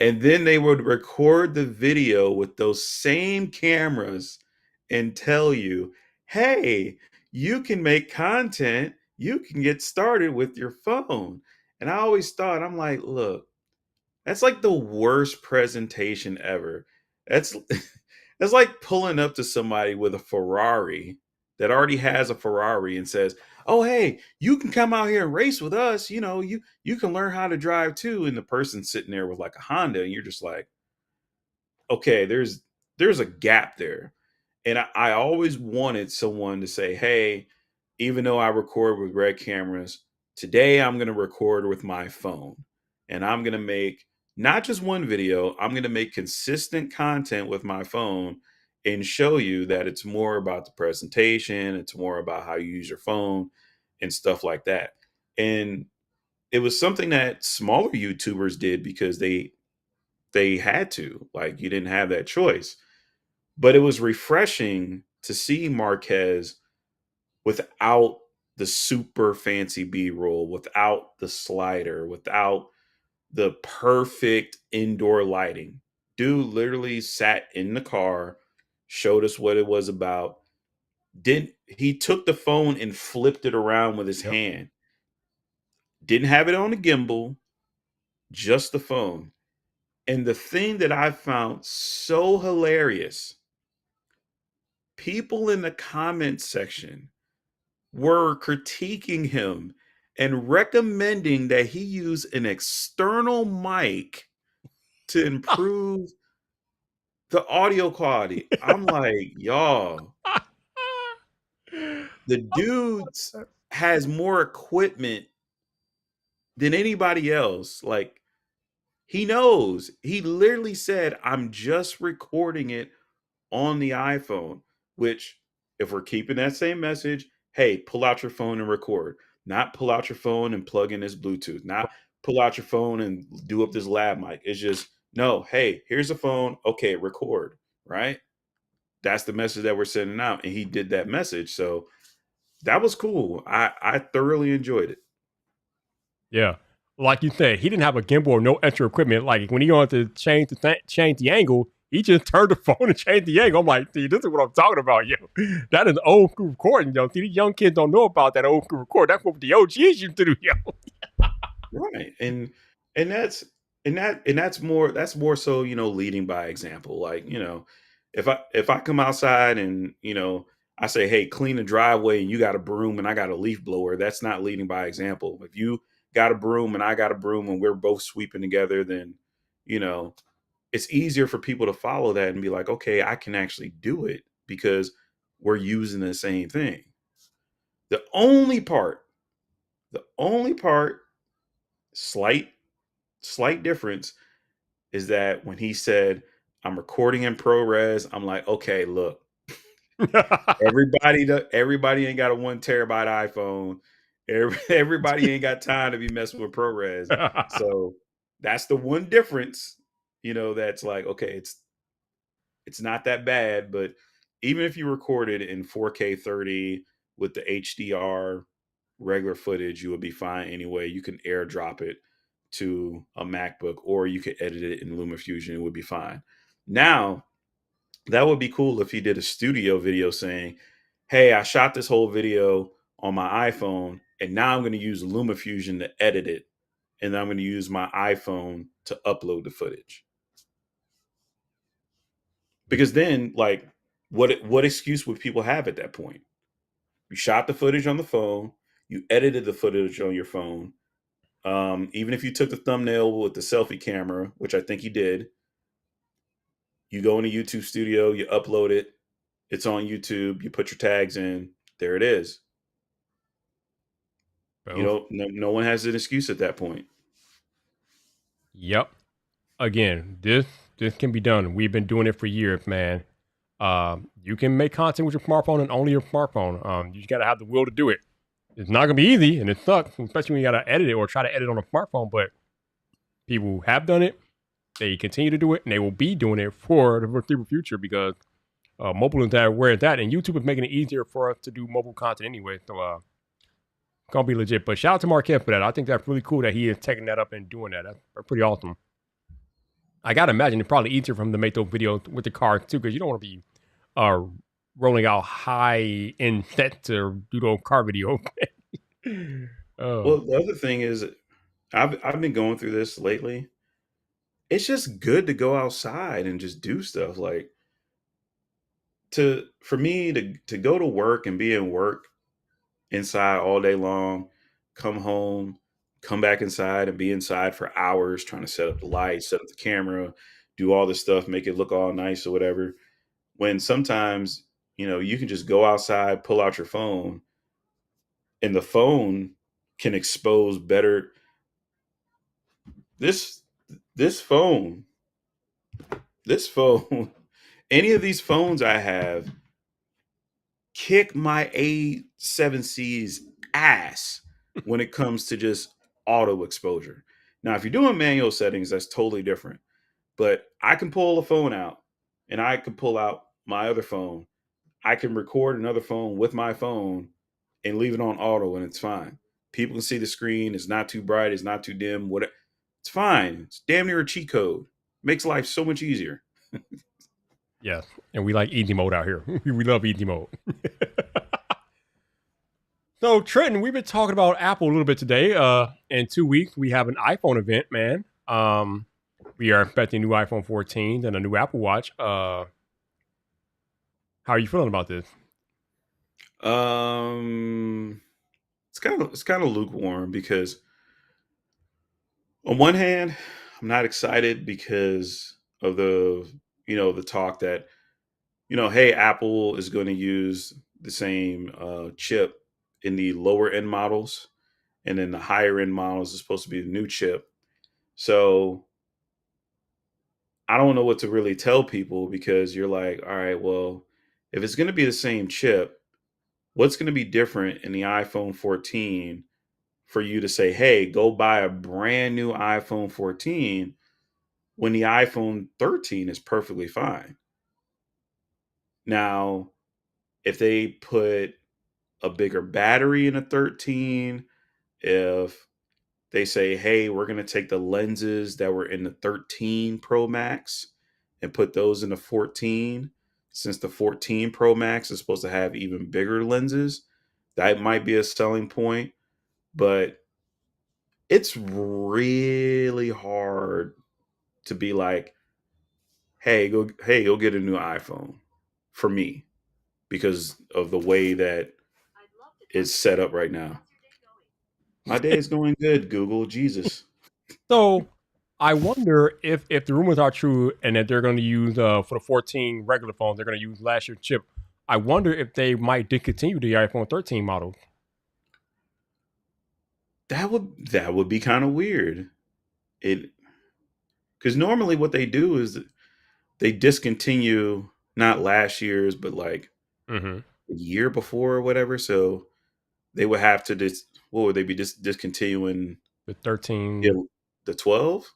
And then they would record the video with those same cameras and tell you, hey, you can make content, you can get started with your phone. And I always thought, I'm like, look, that's like the worst presentation ever. That's that's like pulling up to somebody with a Ferrari that already has a Ferrari and says, "Oh, hey, you can come out here and race with us. You know, you can learn how to drive too." And the person sitting there with like a Honda, and you're just like, okay, there's a gap there. And I always wanted someone to say, hey, even though I record with Red cameras, today I'm going to record with my phone. And I'm going to make not just one video, I'm going to make consistent content with my phone and show you that it's more about the presentation, it's more about how you use your phone and stuff like that. And it was something that smaller YouTubers did because they had to. Like you didn't have that choice. But it was refreshing to see Marquez without the super fancy B-roll, without the slider, without the perfect indoor lighting. Dude literally sat in the car, showed us what it was about. Didn't he took the phone and flipped it around with his Yep. hand. Didn't have it on a gimbal, just the phone. And the thing that I found so hilarious, people in the comments section were critiquing him and recommending that he use an external mic to improve the audio quality. I'm like, y'all, the dudes has more equipment than anybody else. Like, he knows. He literally said, I'm just recording it on the iPhone, which, if we're keeping that same message, hey, pull out your phone and record. Not pull out your phone and plug in this Bluetooth. Not pull out your phone and do up this lab mic. It's just, no, hey, here's a phone. Okay, record, right? That's the message that we're sending out. And he did that message. So that was cool. I thoroughly enjoyed it. Yeah. Like you said, he didn't have a gimbal or no extra equipment. Like when he wanted to change the angle, he just turned the phone and changed the angle. I'm like, see, this is what I'm talking about, yo. That is old school recording, yo. See, these young kids don't know about that old school recording. That's what the OGs used to do, yo. Right. And that's more so, leading by example. Like, if I come outside and, I say, hey, clean the driveway and you got a broom and I got a leaf blower, that's not leading by example. If you got a broom and I got a broom and we're both sweeping together, then, you know, it's easier for people to follow that and be like, okay, I can actually do it because we're using the same thing. The only part, slight difference, is that when he said, I'm recording in ProRes, I'm like, okay, look, everybody ain't got a 1 terabyte iPhone. Everybody ain't got time to be messing with ProRes. So that's the one difference, that's like, okay, it's not that bad, but even if you record it in 4K 30 with the HDR regular footage, you would be fine anyway. You can airdrop it to a MacBook or you could edit it in LumaFusion. It would be fine. Now, that would be cool if he did a studio video saying, hey, I shot this whole video on my iPhone and now I'm going to use LumaFusion to edit it. And I'm going to use my iPhone to upload the footage. Because then, like, what excuse would people have at that point? You shot the footage on the phone, you edited the footage on your phone, Even if you took the thumbnail with the selfie camera, which I think you did, you go into YouTube Studio, you upload it, it's on YouTube, you put your tags in, there it is. You Boom. know, no one has an excuse at that point. Yep. Again, this can be done. We've been doing it for years, man. You can make content with your smartphone and only your smartphone. You just gotta have the will to do it. It's not gonna be easy, and it sucks, especially when you gotta edit it or try to edit on a smartphone. But people have done it. They continue to do it, and they will be doing it for the foreseeable future because mobile is that where it's at, and YouTube is making it easier for us to do mobile content anyway. So it's gonna be legit. But shout out to Marques for that. I think that's really cool that he is taking that up and doing that. That's pretty awesome. I gotta imagine it's probably easier for him to make those videos with the cars too, because you don't want to be rolling out high end sets to do those car videos. Well, the other thing is, I've been going through this lately. It's just good to go outside and just do stuff. Like, for me to go to work and be in work inside all day long, come home, come back inside and be inside for hours trying to set up the lights, set up the camera, do all this stuff, make it look all nice or whatever. When sometimes, you can just go outside, pull out your phone, and the phone can expose better. This this phone, this phone, any of these phones I have kick my A7C's ass when it comes to just auto exposure. Now, if you're doing manual settings, that's totally different. But I can pull a phone out and I can pull out my other phone. I can record another phone with my phone and leave it on auto and it's fine. People can see the screen. It's not too bright. It's not too dim. Whatever. It's fine. It's damn near a cheat code. Makes life so much easier. Yes, and we like easy mode out here. We love easy mode. So, Trenton, we've been talking about Apple a little bit today. In 2 weeks, we have an iPhone event, man. We are expecting new iPhone 14 and a new Apple Watch. How are you feeling about this? It's kind of lukewarm because on one hand, I'm not excited because of the talk that hey, Apple is going to use the same chip in the lower end models, and then the higher end models is supposed to be the new chip. So I don't know what to really tell people because you're like, all right, well, if it's going to be the same chip, what's going to be different in the iPhone 14 for you to say, hey, go buy a brand new iPhone 14 when the iPhone 13 is perfectly fine? Now, if they put a bigger battery in a 13, if they say, hey, we're going to take the lenses that were in the 13 Pro Max and put those in the 14, since the 14 Pro Max is supposed to have even bigger lenses, that might be a selling point. But it's really hard to be like, hey, go get a new iPhone for me because of the way that it's set up right now. My day is going good, Google. Jesus. So, I wonder if the rumors are true and that they're going to use for the 14 regular phones, they're going to use last year's chip. I wonder if they might discontinue the iPhone 13 model. That would be kind of weird. It Because normally what they do is they discontinue not last year's, but like Mm-hmm. a year before or whatever. So they would have to what would they be discontinuing? The 13. Yeah, the 12.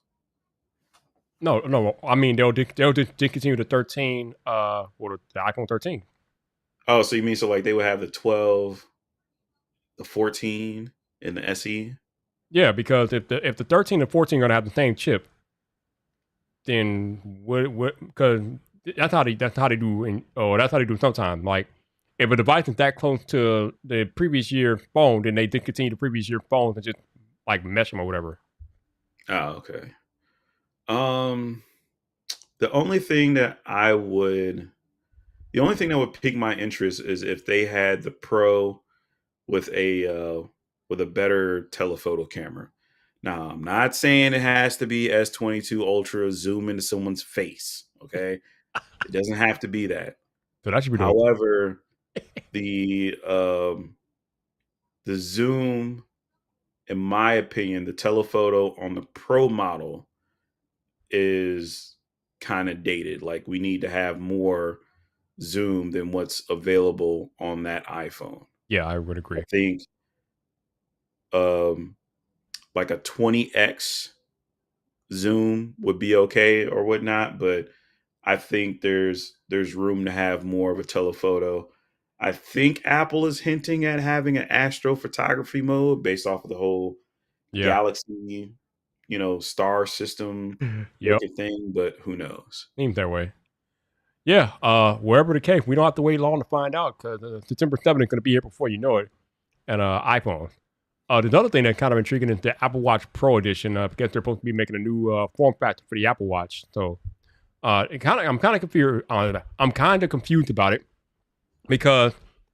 No, no. I mean, they'll discontinue the 13. Or the iPhone 13. Oh, so you mean so like they would have the 12, the 14, and the SE? Yeah, because if the 13 and 14 are gonna have the same chip, then what? Because that's how they do. That's how they do sometimes. Like if a device is that close to the previous year phone, then they discontinue the previous year phones and just like mesh them or whatever. Oh, okay. Um, the only thing that pique my interest is if they had the Pro with a better telephoto camera. Now, I'm not saying it has to be S22 Ultra zoom into someone's face. Okay, it doesn't have to be that. So that should be dope. However, the um, the zoom, in my opinion, the telephoto on the Pro model is kind of dated. Like we need to have more zoom than what's available on that iPhone. Yeah, I would I agree. think um, like a 20x zoom would be okay or whatnot, but I think there's room to have more of a telephoto. I think Apple is hinting at having an astrophotography mode based off of the whole Yeah. galaxy, star system Yep. looking thing, but who knows? Seems that way. Yeah. Wherever the case, we don't have to wait long to find out because September 7th is going to be here before you know it. And iPhone. There's another thing that's kind of intriguing is the Apple Watch Pro Edition. Because they're supposed to be making a new form factor for the Apple Watch. So I'm kind of confused. I'm kind of confused about it because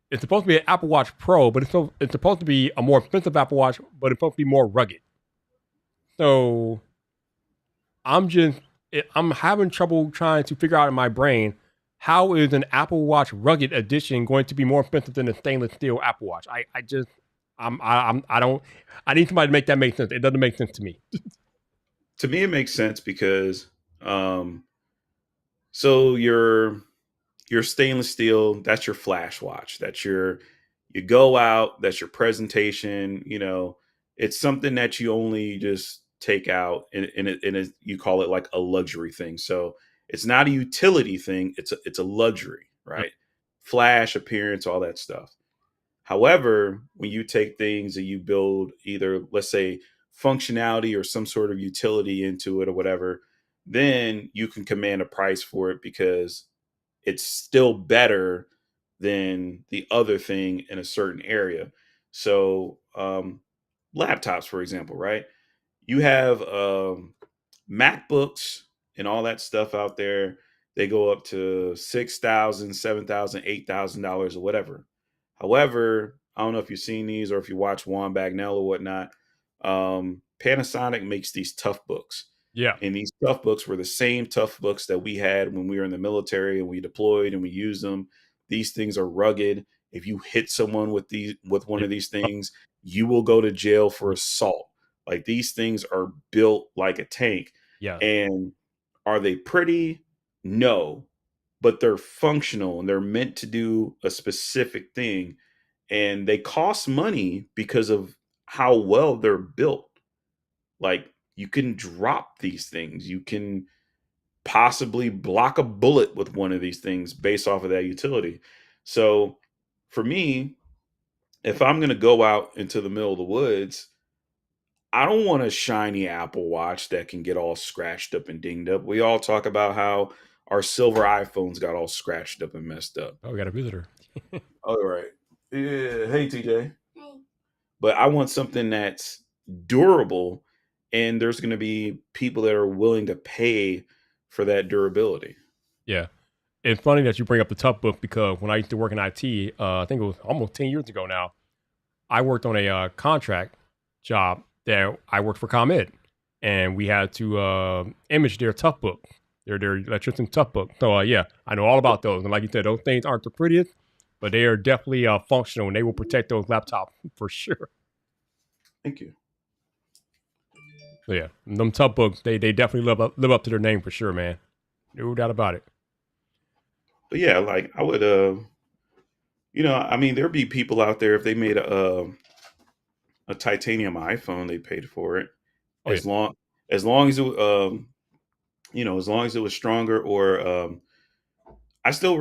it's supposed to be an Apple Watch Pro, but it's supposed to be a more expensive Apple Watch, but it's supposed to be more rugged. So I'm just I'm having trouble trying to figure out in my brain how is an Apple Watch Rugged Edition going to be more expensive than a stainless steel Apple Watch? I just I don't I need somebody to make that make sense. It doesn't make sense to me. To me, it makes sense because um, so your stainless steel, that's your flash watch. That's you go out, that's your presentation, it's something that you only just take out and you call it like a luxury thing. So it's not a utility thing, it's a luxury, Mm, right? Flash, appearance, all that stuff. However, when you take things and you build either, let's say, functionality or some sort of utility into it or whatever, then you can command a price for it because it's still better than the other thing in a certain area. So, laptops, for example, right? You have MacBooks and all that stuff out there. They go up to $6,000, $7,000, $8,000 or whatever. However, I don't know if you've seen these or if you watch Juan Bagnell or whatnot. Panasonic makes these tough books. yeah. And these tough books were the same tough books that we had when we were in the military and we deployed and we used them. These things are rugged. If you hit someone with one Yeah. of these things, you will go to jail for assault. Like these things are built like a tank. Yes. And are they pretty? No. But they're functional and they're meant to do a specific thing. And they cost money because of how well they're built. Like you can drop these things. You can possibly block a bullet with one of these things based off of that utility. So for me, if I'm going to go out into the middle of the woods, I don't want a shiny Apple Watch that can get all scratched up and dinged up. We all talk about how our silver iPhones got all scratched up and messed up. Oh, we got a visitor. All right. Yeah. Hey, TJ. But I want something that's durable, and there's going to be people that are willing to pay for that durability. Yeah. It's funny that you bring up the tough book because when I used to work in IT, I think it was almost 10 years ago now, I worked on a contract job that I worked for ComEd, and we had to image their tough book, their electrician tough book. So yeah, I know all about those. And like you said, those things aren't the prettiest, but they are definitely functional, and they will protect those laptops for sure. Thank you. So yeah, them tough books, they definitely live up to their name for sure, man. No doubt about it. But yeah, like I would, I mean, there'd be people out there if they made a titanium iPhone, they paid for it Oh yeah, as long as it, as long as it was stronger. Or I still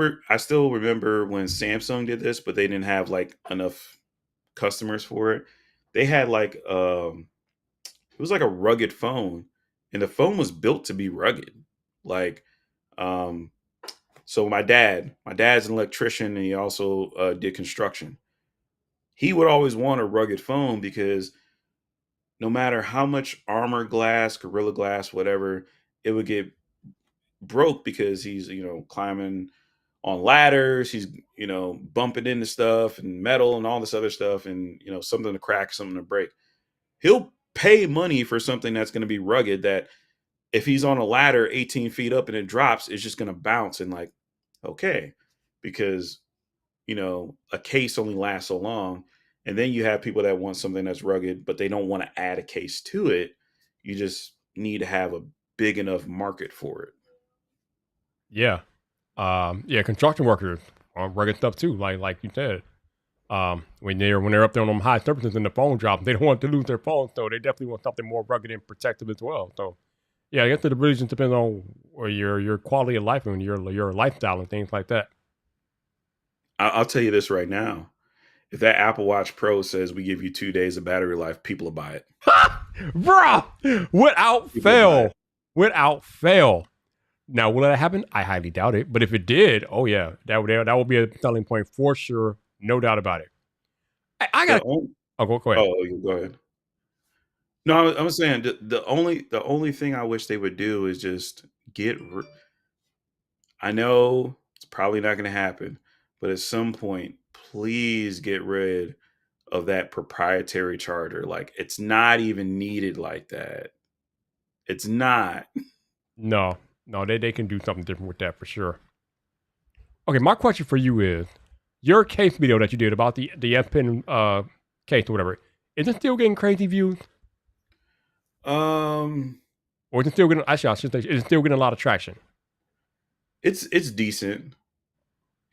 remember when Samsung did this, but they didn't have like enough customers for it. They had like it was like a rugged phone, and the phone was built to be rugged. Like, um, so my dad's an electrician, and he also did construction. He would always want a rugged phone because no matter how much armor glass, gorilla glass, whatever, it would get broke because he's climbing on ladders. He's bumping into stuff and metal and all this other stuff, and something to crack, something to break. He'll pay money for something that's going to be rugged, that if he's on a ladder 18 feet up and it drops, it's just going to bounce, and like, okay, because a case only lasts so long. And then you have people that want something that's rugged, but they don't want to add a case to it. You just need to have a big enough market for it. Yeah. Yeah, construction workers are rugged stuff too, like you said. When they're up there on them high temperatures and the phone drops, they don't want to lose their phone, so they definitely want something more rugged and protective as well. So yeah, I guess it really just depends on your quality of life and your lifestyle and things like that. I'll tell you this right now. If that Apple Watch Pro says we give you 2 days of battery life, people will buy it. Bruh! Without People will buy fail. it. Without fail. Now, will that happen? I highly doubt it. But if it did, oh yeah, that would be a selling point for sure. No doubt about it. I got. Go ahead. Oh, go ahead. No, I was saying the only thing I wish they would do is just I know it's probably not going to happen, but at some point, please get rid of that proprietary charger. Like, it's not even needed like that. It's not. No, they can do something different with that for sure. Okay, my question for you is: your case video that you did about the S Pen case or whatever, is it still getting crazy views, Um, or is it still getting? Actually, I should say, is it still getting a lot of traction? it's decent.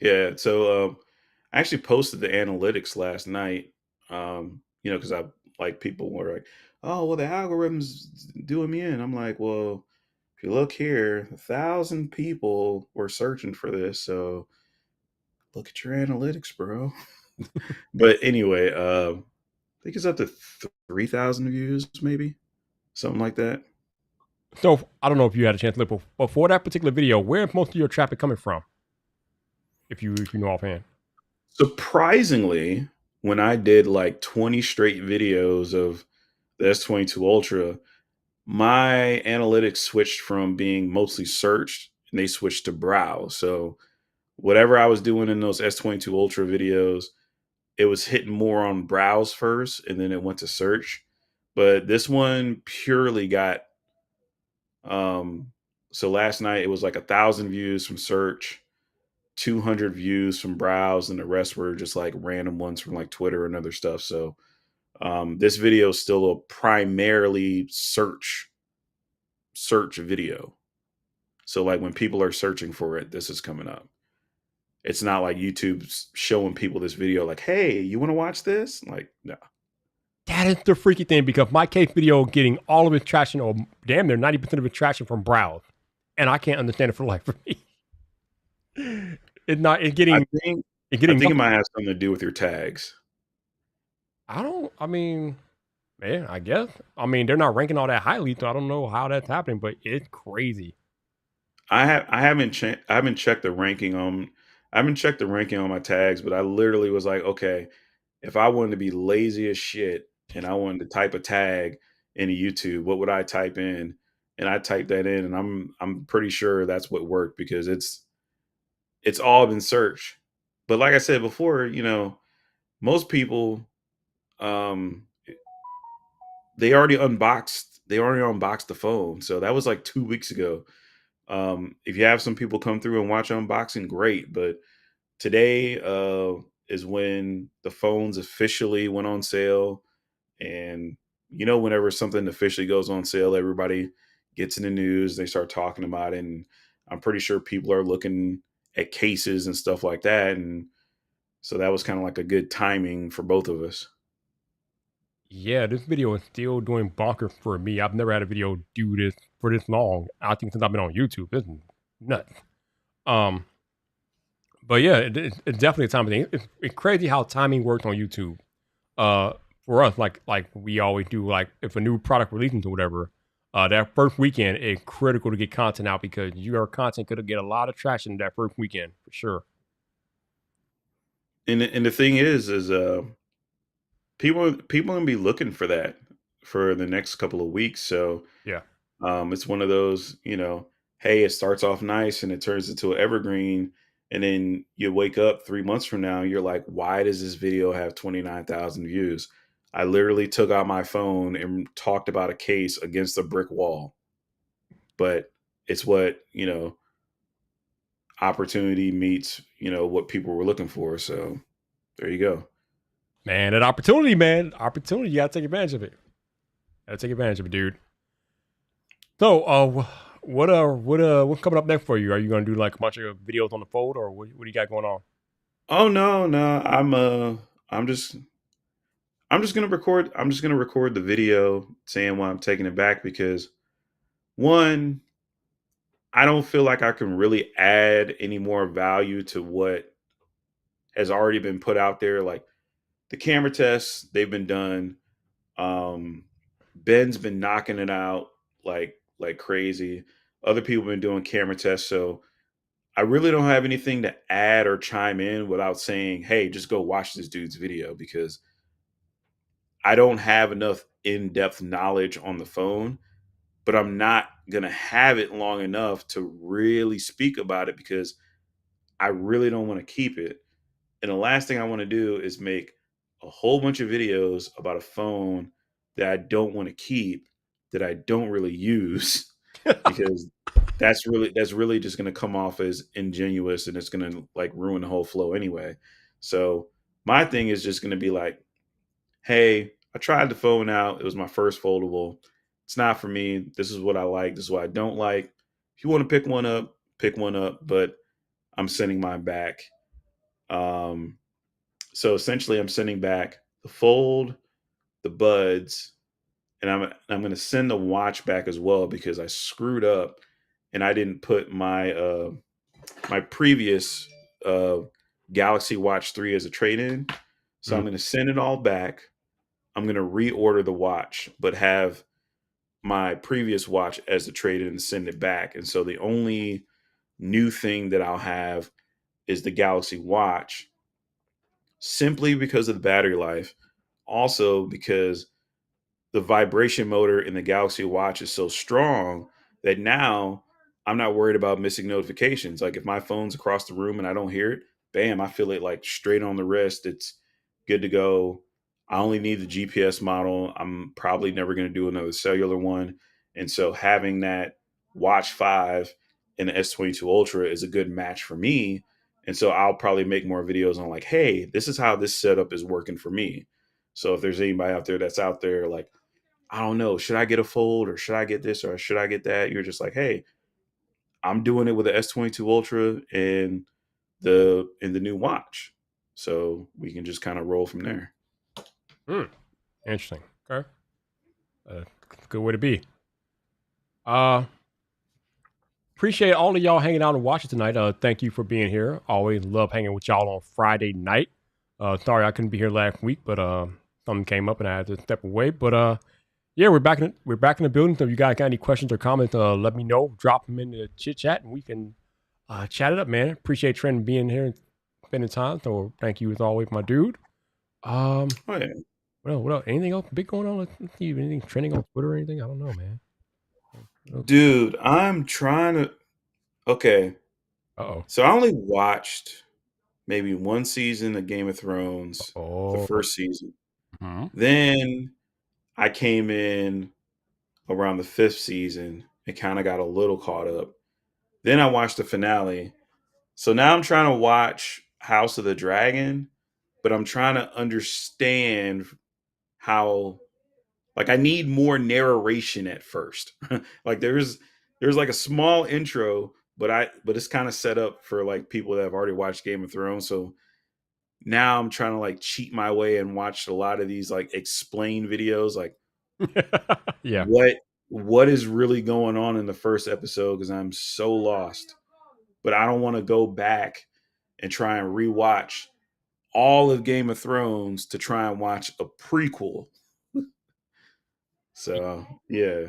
Yeah. So I actually posted the analytics last night. Because I like people were like, "Oh, well, the algorithm's doing me in." I'm like, "Well, if you look here, 1,000 people were searching for this, so look at your analytics, bro." But anyway, I think it's up to 3,000 views, maybe something like that. So I don't know if you had a chance to look, but for that particular video, where's most of your traffic coming from? If you know offhand. Surprisingly, when I did like 20 straight videos of the S22 Ultra, my analytics switched from being mostly searched and they switched to browse. So whatever I was doing in those S22 Ultra videos, it was hitting more on browse first and then it went to search. But this one purely got so last night it was like 1,000 views from search, 200 views from browse, and the rest were just like random ones from like Twitter and other stuff. So this video is still a primarily search video. So like when people are searching for it, this is coming up. It's not like YouTube's showing people this video like, "Hey, you want to watch this?" Like, no. That is the freaky thing, because my case video getting all of its traction, or damn near 90% of its traction from browse, and I can't understand it for the life of me. It's not. It's getting. I think It's I getting. think it might have something to do with your tags. I don't. I mean, man. I guess. I mean, they're not ranking all that highly, so I don't know how that's happening. But it's crazy. I haven't checked the ranking on my tags, but I literally was like, okay, if I wanted to be lazy as shit and I wanted to type a tag into YouTube, what would I type in? And I typed that in, and I'm pretty sure that's what worked, because it's all been search. But like I said before, most people um they already unboxed the phone. So that was like 2 weeks ago. If you have some people come through and watch unboxing, great. But today is when the phones officially went on sale. And whenever something officially goes on sale, everybody gets in the news. They start talking about it, and I'm pretty sure people are looking at cases and stuff like that. And so that was kind of like a good timing for both of us. Yeah, this video is still doing bonkers for me. I've never had a video do this for this long. I think since I've been on YouTube, it's nuts. Um, but yeah, it's definitely a timing thing. It's crazy how timing works on YouTube. Uh, for us, like we always do, like if a new product releases or whatever, that first weekend is critical to get content out, because your content could get a lot of traction that first weekend for sure. And the thing is people gonna be looking for that for the next couple of weeks. So Yeah. it's one of those, hey, it starts off nice and it turns into an evergreen, and then you wake up 3 months from now, you're like, why does this video have 29,000 views? I literally took out my phone and talked about a case against a brick wall. But it's what, opportunity meets, what people were looking for. So there you go. Man, that opportunity, man. Opportunity, you gotta take advantage of it. Gotta take advantage of it, dude. So, what's coming up next for you? Are you gonna do like a bunch of videos on the fold, or what do you got going on? Oh no. I'm just gonna record. I'm just gonna record the video saying why I'm taking it back because one, I don't feel like I can really add any more value to what has already been put out there. Like the camera tests, they've been done. Um, Ben's been knocking it out like crazy. Other people have been doing camera tests, so I really don't have anything to add or chime in without saying, "Hey, just go watch this dude's video," because I don't have enough in-depth knowledge on the phone, but I'm not going to have it long enough to really speak about it because I really don't want to keep it. And the last thing I want to do is make a whole bunch of videos about a phone that I don't want to keep, that I don't really use, because that's really just going to come off as ingenuous and it's going to like ruin the whole flow anyway. So my thing is just going to be like, hey, I tried the phone out. It was my first foldable. It's not for me. This is what I like. This is what I don't like. If you want to pick one up, pick one up. But I'm sending mine back. Um, so essentially, I'm sending back the fold, the buds, and I'm going to send the watch back as well because I screwed up and I didn't put my previous uh, Galaxy Watch 3 as a trade in. So I'm going to send it all back. I'm going to reorder the watch, but have my previous watch as the trade in and send it back. And so the only new thing that I'll have is the Galaxy Watch, simply because of the battery life. Also because the vibration motor in the Galaxy Watch is so strong that now I'm not worried about missing notifications. Like if my phone's across the room and I don't hear it, bam, I feel it like straight on the wrist. It's good to go. I only need the GPS model. I'm probably never going to do another cellular one. And so having that Watch 5 and the S22 Ultra is a good match for me. And so I'll probably make more videos on like, hey, this is how this setup is working for me. So if there's anybody out there that's out there like, I don't know, should I get a fold or should I get this or should I get that? You're just like, hey, I'm doing it with the S22 Ultra and the new watch. So we can just kind of roll from there. Interesting. Okay. Good way to be. Uh, appreciate all of y'all hanging out and watching tonight. Thank you for being here. Always love hanging with y'all on Friday night. Sorry I couldn't be here last week, but something came up and I had to step away. But yeah, we're back in the building. So if you guys got any questions or comments, let me know. Drop them in the chit chat and we can chat it up, man. Appreciate Trenton being here and spending time. So thank you as always, my dude. Oh, yeah. What else? Anything else big going on? Let's see, anything trending on Twitter or anything? I don't know, man. Dude, I'm trying to. Okay. Uh-oh. So I only watched maybe one season of Game of Thrones, the Oh. first season. Mhm. Then I came in around the fifth season and kind of got a little caught up. Then I watched the finale. So now I'm trying to watch House of the Dragon, but I'm trying to understand how, like, I need more narration at first. Like there's like a small intro, but it's kind of set up for like people that have already watched Game of Thrones. So now I'm trying to like cheat my way and watch a lot of these like explain videos, like Yeah. what is really going on in the first episode, because I'm so lost. But I don't want to go back and try and rewatch all of Game of Thrones to try and watch a prequel. So yeah.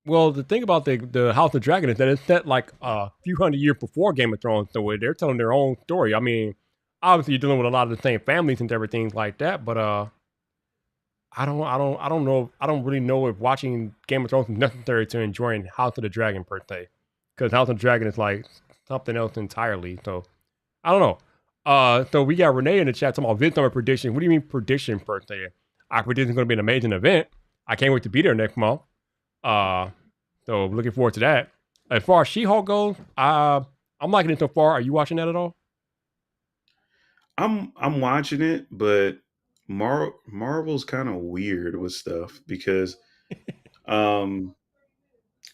Well, the thing about the House of the Dragon is that it's set like a few hundred years before Game of Thrones, so they're telling their own story. I mean, obviously you're dealing with a lot of the same families and everything like that, but I don't know. I don't really know if watching Game of Thrones is necessary to enjoying House of the Dragon per se, because House of the Dragon is like something else entirely. So I don't know. So we got Renee in the chat talking about VidSummer prediction. What do you mean prediction per se? I predict it's going to be an amazing event. I can't wait to be there next month. Uh, so looking forward to that. As far as She-Hulk goes, I'm liking it so far. Are you watching that at all? I'm watching it, but Marvel's kind of weird with stuff because um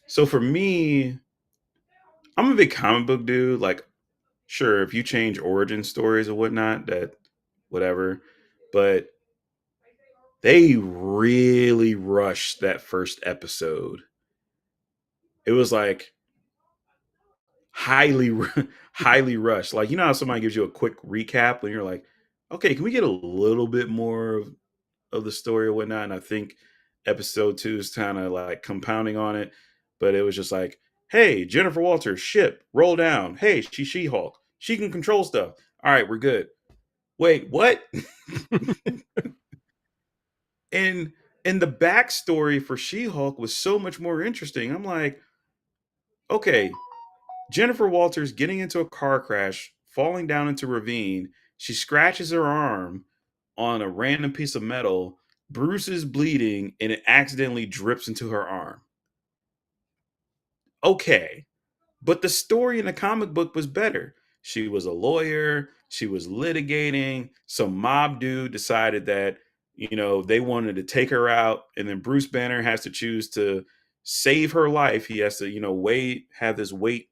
so for me, I'm a big comic book dude. Like, sure, if you change origin stories or whatnot, that whatever. But they really rushed that first episode. It was like highly highly rushed. Like, you know how somebody gives you a quick recap when you're like, okay, can we get a little bit more of the story or whatnot? And I think episode 2 is kind of like compounding on it. But it was just like, hey, Jennifer Walters, ship, roll down. Hey, she's She-Hulk. She can control stuff. All right, we're good. Wait, what? and and the backstory for She-Hulk was so much more interesting. I'm like, okay, Jennifer Walters getting into a car crash, falling down into a ravine. She scratches her arm on a random piece of metal. Bruce is bleeding, and it accidentally drips into her arm. Okay, but the story in the comic book was better. She was a lawyer. She was litigating. Some mob dude decided that, they wanted to take her out. And then Bruce Banner has to choose to save her life. He has to, have this weight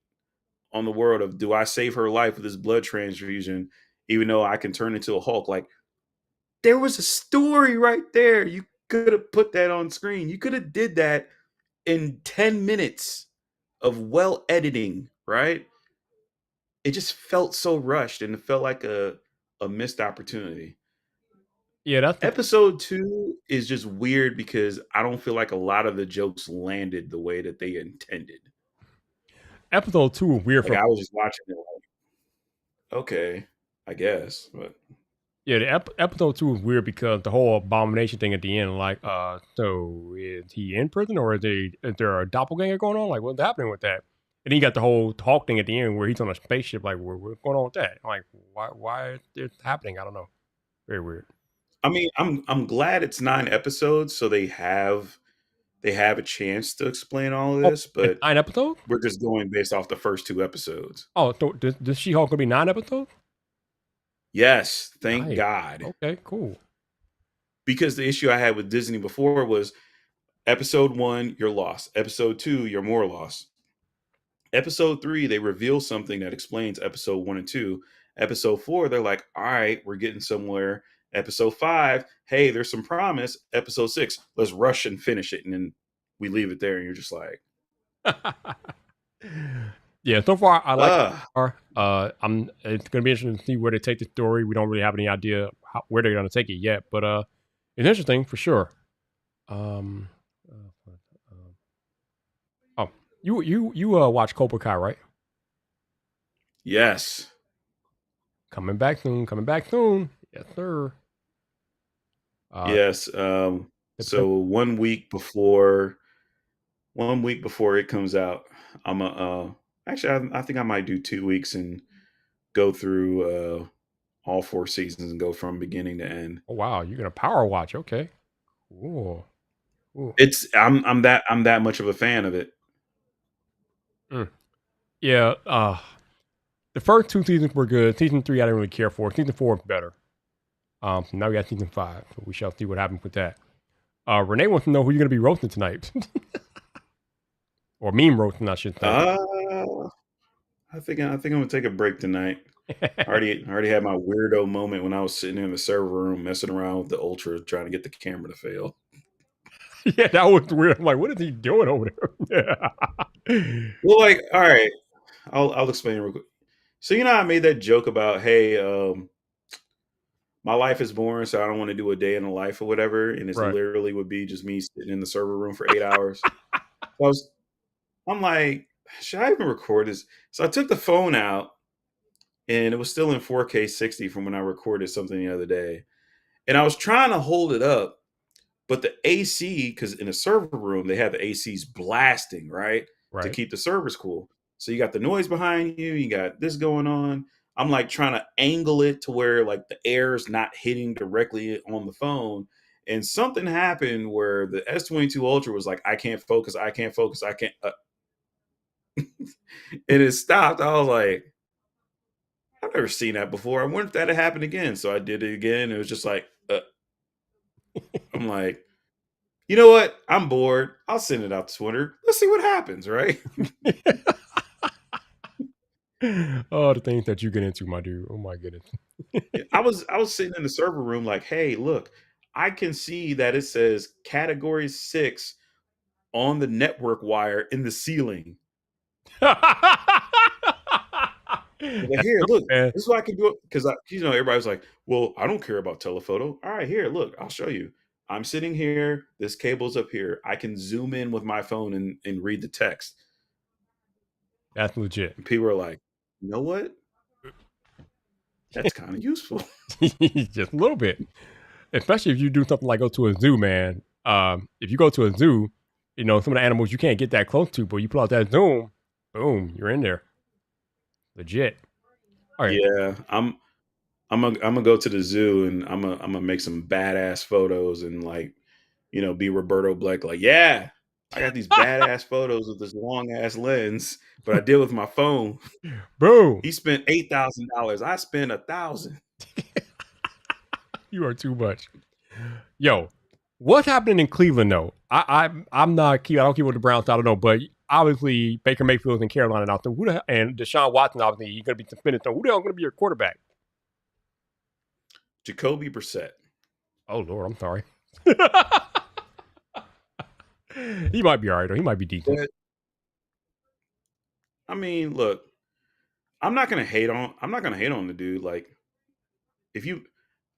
on the world of, do I save her life with this blood transfusion, even though I can turn into a Hulk? Like, there was a story right there. You could have put that on screen. You could have did that in 10 minutes of well editing, right? It just felt so rushed and it felt like a missed opportunity. Yeah, that's the Episode 2 is just weird because I don't feel like a lot of the jokes landed the way that they intended. episode 2 was weird Like, for. I was just watching it like, okay, I guess, but Yeah, the episode 2 was weird because the whole abomination thing at the end, like, so is he in prison or is there a doppelganger going on? Like, what's happening with that? And then you got the whole talk thing at the end where he's on a spaceship. Like, what's going on with that? I'm like, why is it happening? I don't know. Very weird. I mean, I'm glad it's 9 episodes, so they have a chance to explain all of Oh, this, it's but 9 episodes? we're just going based off the first 2 episodes. Oh, so this She-Hulk gonna be 9 episodes? Yes, thank Nice. God. Okay, cool. Because the issue I had with Disney before was episode 1, you're lost. Episode 2, you're more lost. Episode 3, they reveal something that explains episode 1 and 2. Episode 4, they're like, all right, we're getting somewhere. Episode 5, hey, there's some promise. Episode 6, let's rush and finish it. And then we leave it there, and you're just like, Yeah, so far I like it ugh. so far. It's gonna be interesting to see where they take the story. We don't really have any idea where they're gonna take it yet, but it's interesting for sure. Um, uh, oh, you watch Cobra Kai, right? Yes. Coming back soon. Coming back soon. Yes, sir. Uh, Yes. So 1 week before it comes out, I'm actually I think I might do 2 weeks and go through all 4 seasons and go from beginning to end. oh wow, you're gonna power watch. Okay, cool. Cool. I'm that much of a fan of it. Mm. Yeah. The first 2 seasons were good. Season 3, I didn't really care for. Season 4 is better. So now we got season 5. So we shall see what happens with that. Renee wants to know who you're going to be roasting tonight, or meme roasting, I should say. I think I'm gonna take a break tonight. I already had my weirdo moment when I was sitting in the server room messing around with the Ultra trying to get the camera to fail. Yeah, that was weird. I'm like, what is he doing over there? Well, like, all right, I'll explain real quick. So I made that joke about, hey, my life is boring, so I don't want to do a day in the life or whatever, and it's Right. literally would be just me sitting in the server room for 8 hours. I'm like, should I even record this? So I took the phone out, and it was still in 4K 60 from when I recorded something the other day, and I was trying to hold it up, but the AC, because in a server room they have the ACs blasting, right, to Right. keep the servers cool. So you got the noise behind you, you got this going on. I'm like trying to angle it to where like the air is not hitting directly on the phone, and something happened where the S22 Ultra was like, I can't focus, I can't focus, I can't, and it stopped. I was like, I've never seen that before. I wonder if that had happened again. So I did it again. It was just like, I'm like, you know what? I'm bored. I'll send it out to Twitter. Let's see what happens, right? Oh, the things that you get into, my dude. Oh my goodness. I was sitting in the server room like, hey, look, I can see that it says category 6 on the network wire in the ceiling. Like, here, look, Man. this is what I can do. Because everybody's like, well, I don't care about telephoto. All right, here, look, I'll show you. I'm sitting here. This cable's up here. I can zoom in with my phone and read the text. That's legit. And people are like, you know what? That's kind of useful. Just a little bit. Especially if you do something like go to a zoo, man. If you go to a zoo, some of the animals you can't get that close to, but you pull out that zoom, boom, you're in there. Legit. All right. Yeah, I'm gonna go to the zoo and I'm gonna make some badass photos and be Roberto Black. Like, yeah, I got these badass photos with this long ass lens, but I did with my phone. Boom. He spent $8,000. I spent 1,000. You are too much. Yo, what's happening in Cleveland though? I'm not key. I don't keep with the Browns. I don't know, but obviously Baker Mayfield's in Carolina now. So and Deshaun Watson obviously he's gonna be suspended. So who the hell gonna be your quarterback? Jacoby Brissett. Oh Lord, I'm sorry. He might be all right, or he might be decent. But, I mean, look, I'm not gonna hate on the dude. Like,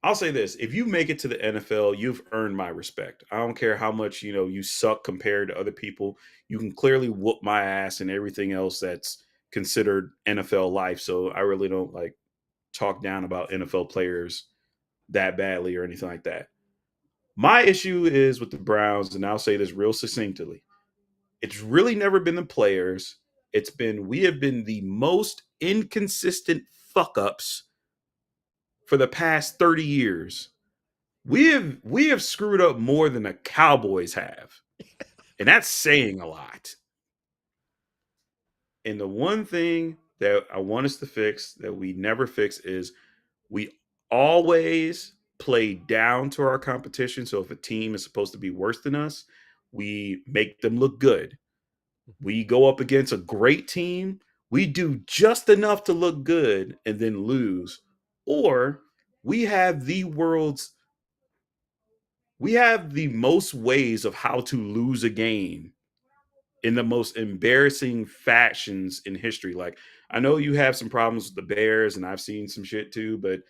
I'll say this: if you make it to the NFL, you've earned my respect. I don't care how much you suck compared to other people. You can clearly whoop my ass and everything else that's considered NFL life. So I really don't talk down about NFL players that badly or anything like that. My issue is with the Browns, and I'll say this real succinctly. It's really never been the players. We have been the most inconsistent fuck ups for the past 30 years. We have screwed up more than the Cowboys have. And that's saying a lot. And the one thing that I want us to fix that we never fix is we always play down to our competition. So if a team is supposed to be worse than us, we make them look good. We go up against a great team, we do just enough to look good and then lose. Or we have the most ways of how to lose a game in the most embarrassing fashions in history. Like, I know you have some problems with the Bears, and I've seen some shit too, but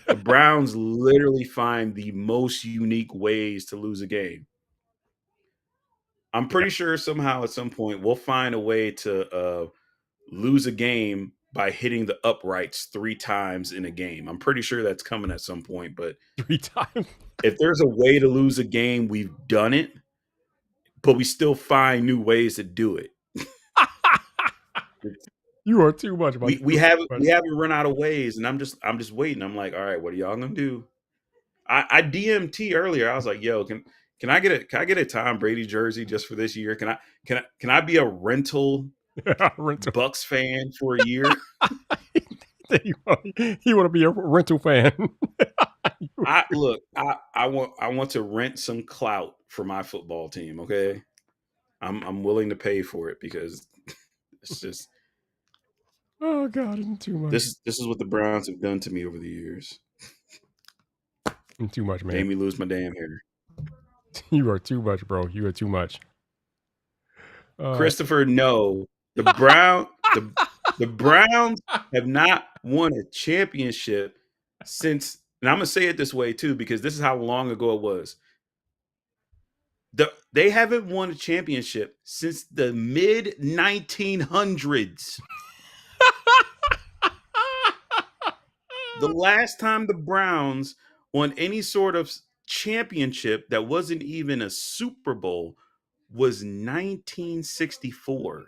the Browns literally find the most unique ways to lose a game. I'm pretty sure somehow at some point we'll find a way to lose a game by hitting the uprights 3 times in a game. I'm pretty sure that's coming at some point, but 3 times. If there's a way to lose a game, we've done it, but we still find new ways to do it. You are too much. We haven't run out of ways, and I'm just waiting. I'm like, all right, what are y'all gonna do? I DMT earlier. I was like, yo, can I get a Tom Brady jersey just for this year? Can I be a rental Bucks fan for a year? You want to be a rental fan? I want to rent some clout for my football team. Okay, I'm willing to pay for it because it's just. Oh God, it's too much. This is what the Browns have done to me over the years. Too much, man. Made me lose my damn hair. You are too much, bro. You are too much. Christopher, no. The Browns have not won a championship since, and I'm gonna say it this way too, because this is how long ago it was. They haven't won a championship since the mid 1900s. The last time the Browns won any sort of championship that wasn't even a Super Bowl was 1964.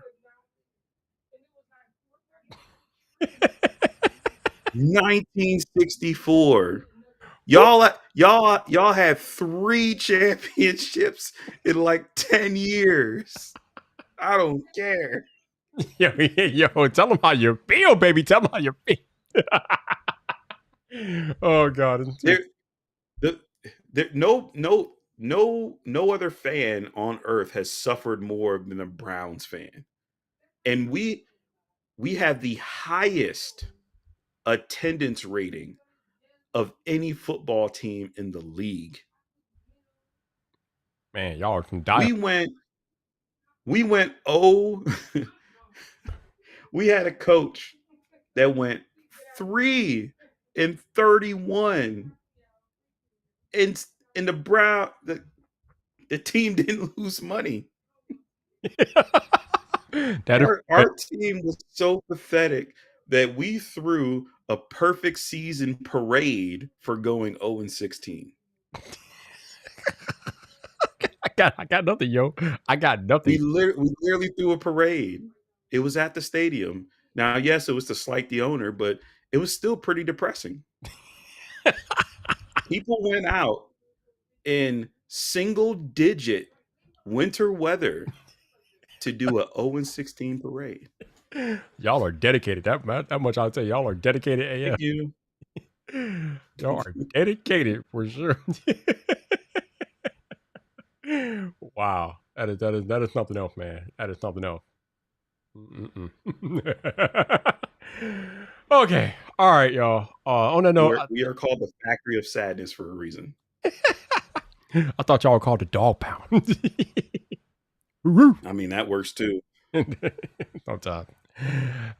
1964. Y'all had 3 championships in like 10 years. I don't care. Yo, tell them how you feel, baby. Tell them how you feel. Oh God. There, the, no other fan on earth has suffered more than a Browns fan. And we have the highest attendance rating of any football team in the league. Man, y'all are from die. We went we had a coach that went 3-31 and the team didn't lose money. Our team was so pathetic that we threw a perfect season parade for going 0-16. I got nothing, yo. I got nothing. We literally threw a parade. It was at the stadium. Now, yes, it was to slight the owner, but it was still pretty depressing. People went out in single-digit winter weather to do a 0-16 parade. Y'all are dedicated. That much I'll tell you. Y'all are dedicated AF. Thank you. Y'all are dedicated for sure. Wow. That is something else, man. That is something else. Okay. All right, y'all. On that note, we are called the Factory of Sadness for a reason. I thought y'all were called the Dog Pound. I mean, that works too. Sometimes.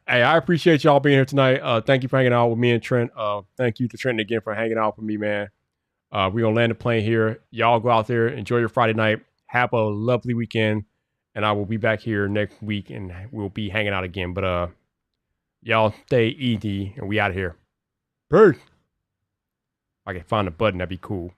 Hey, I appreciate y'all being here tonight. Thank you for hanging out with me and Trent. Thank you to Trenton again for hanging out with me, man. We're going to land the plane here. Y'all go out there, enjoy your Friday night. Have a lovely weekend. And I will be back here next week and we'll be hanging out again. But y'all stay easy and we out of here. Peace. If I can find a button, that'd be cool.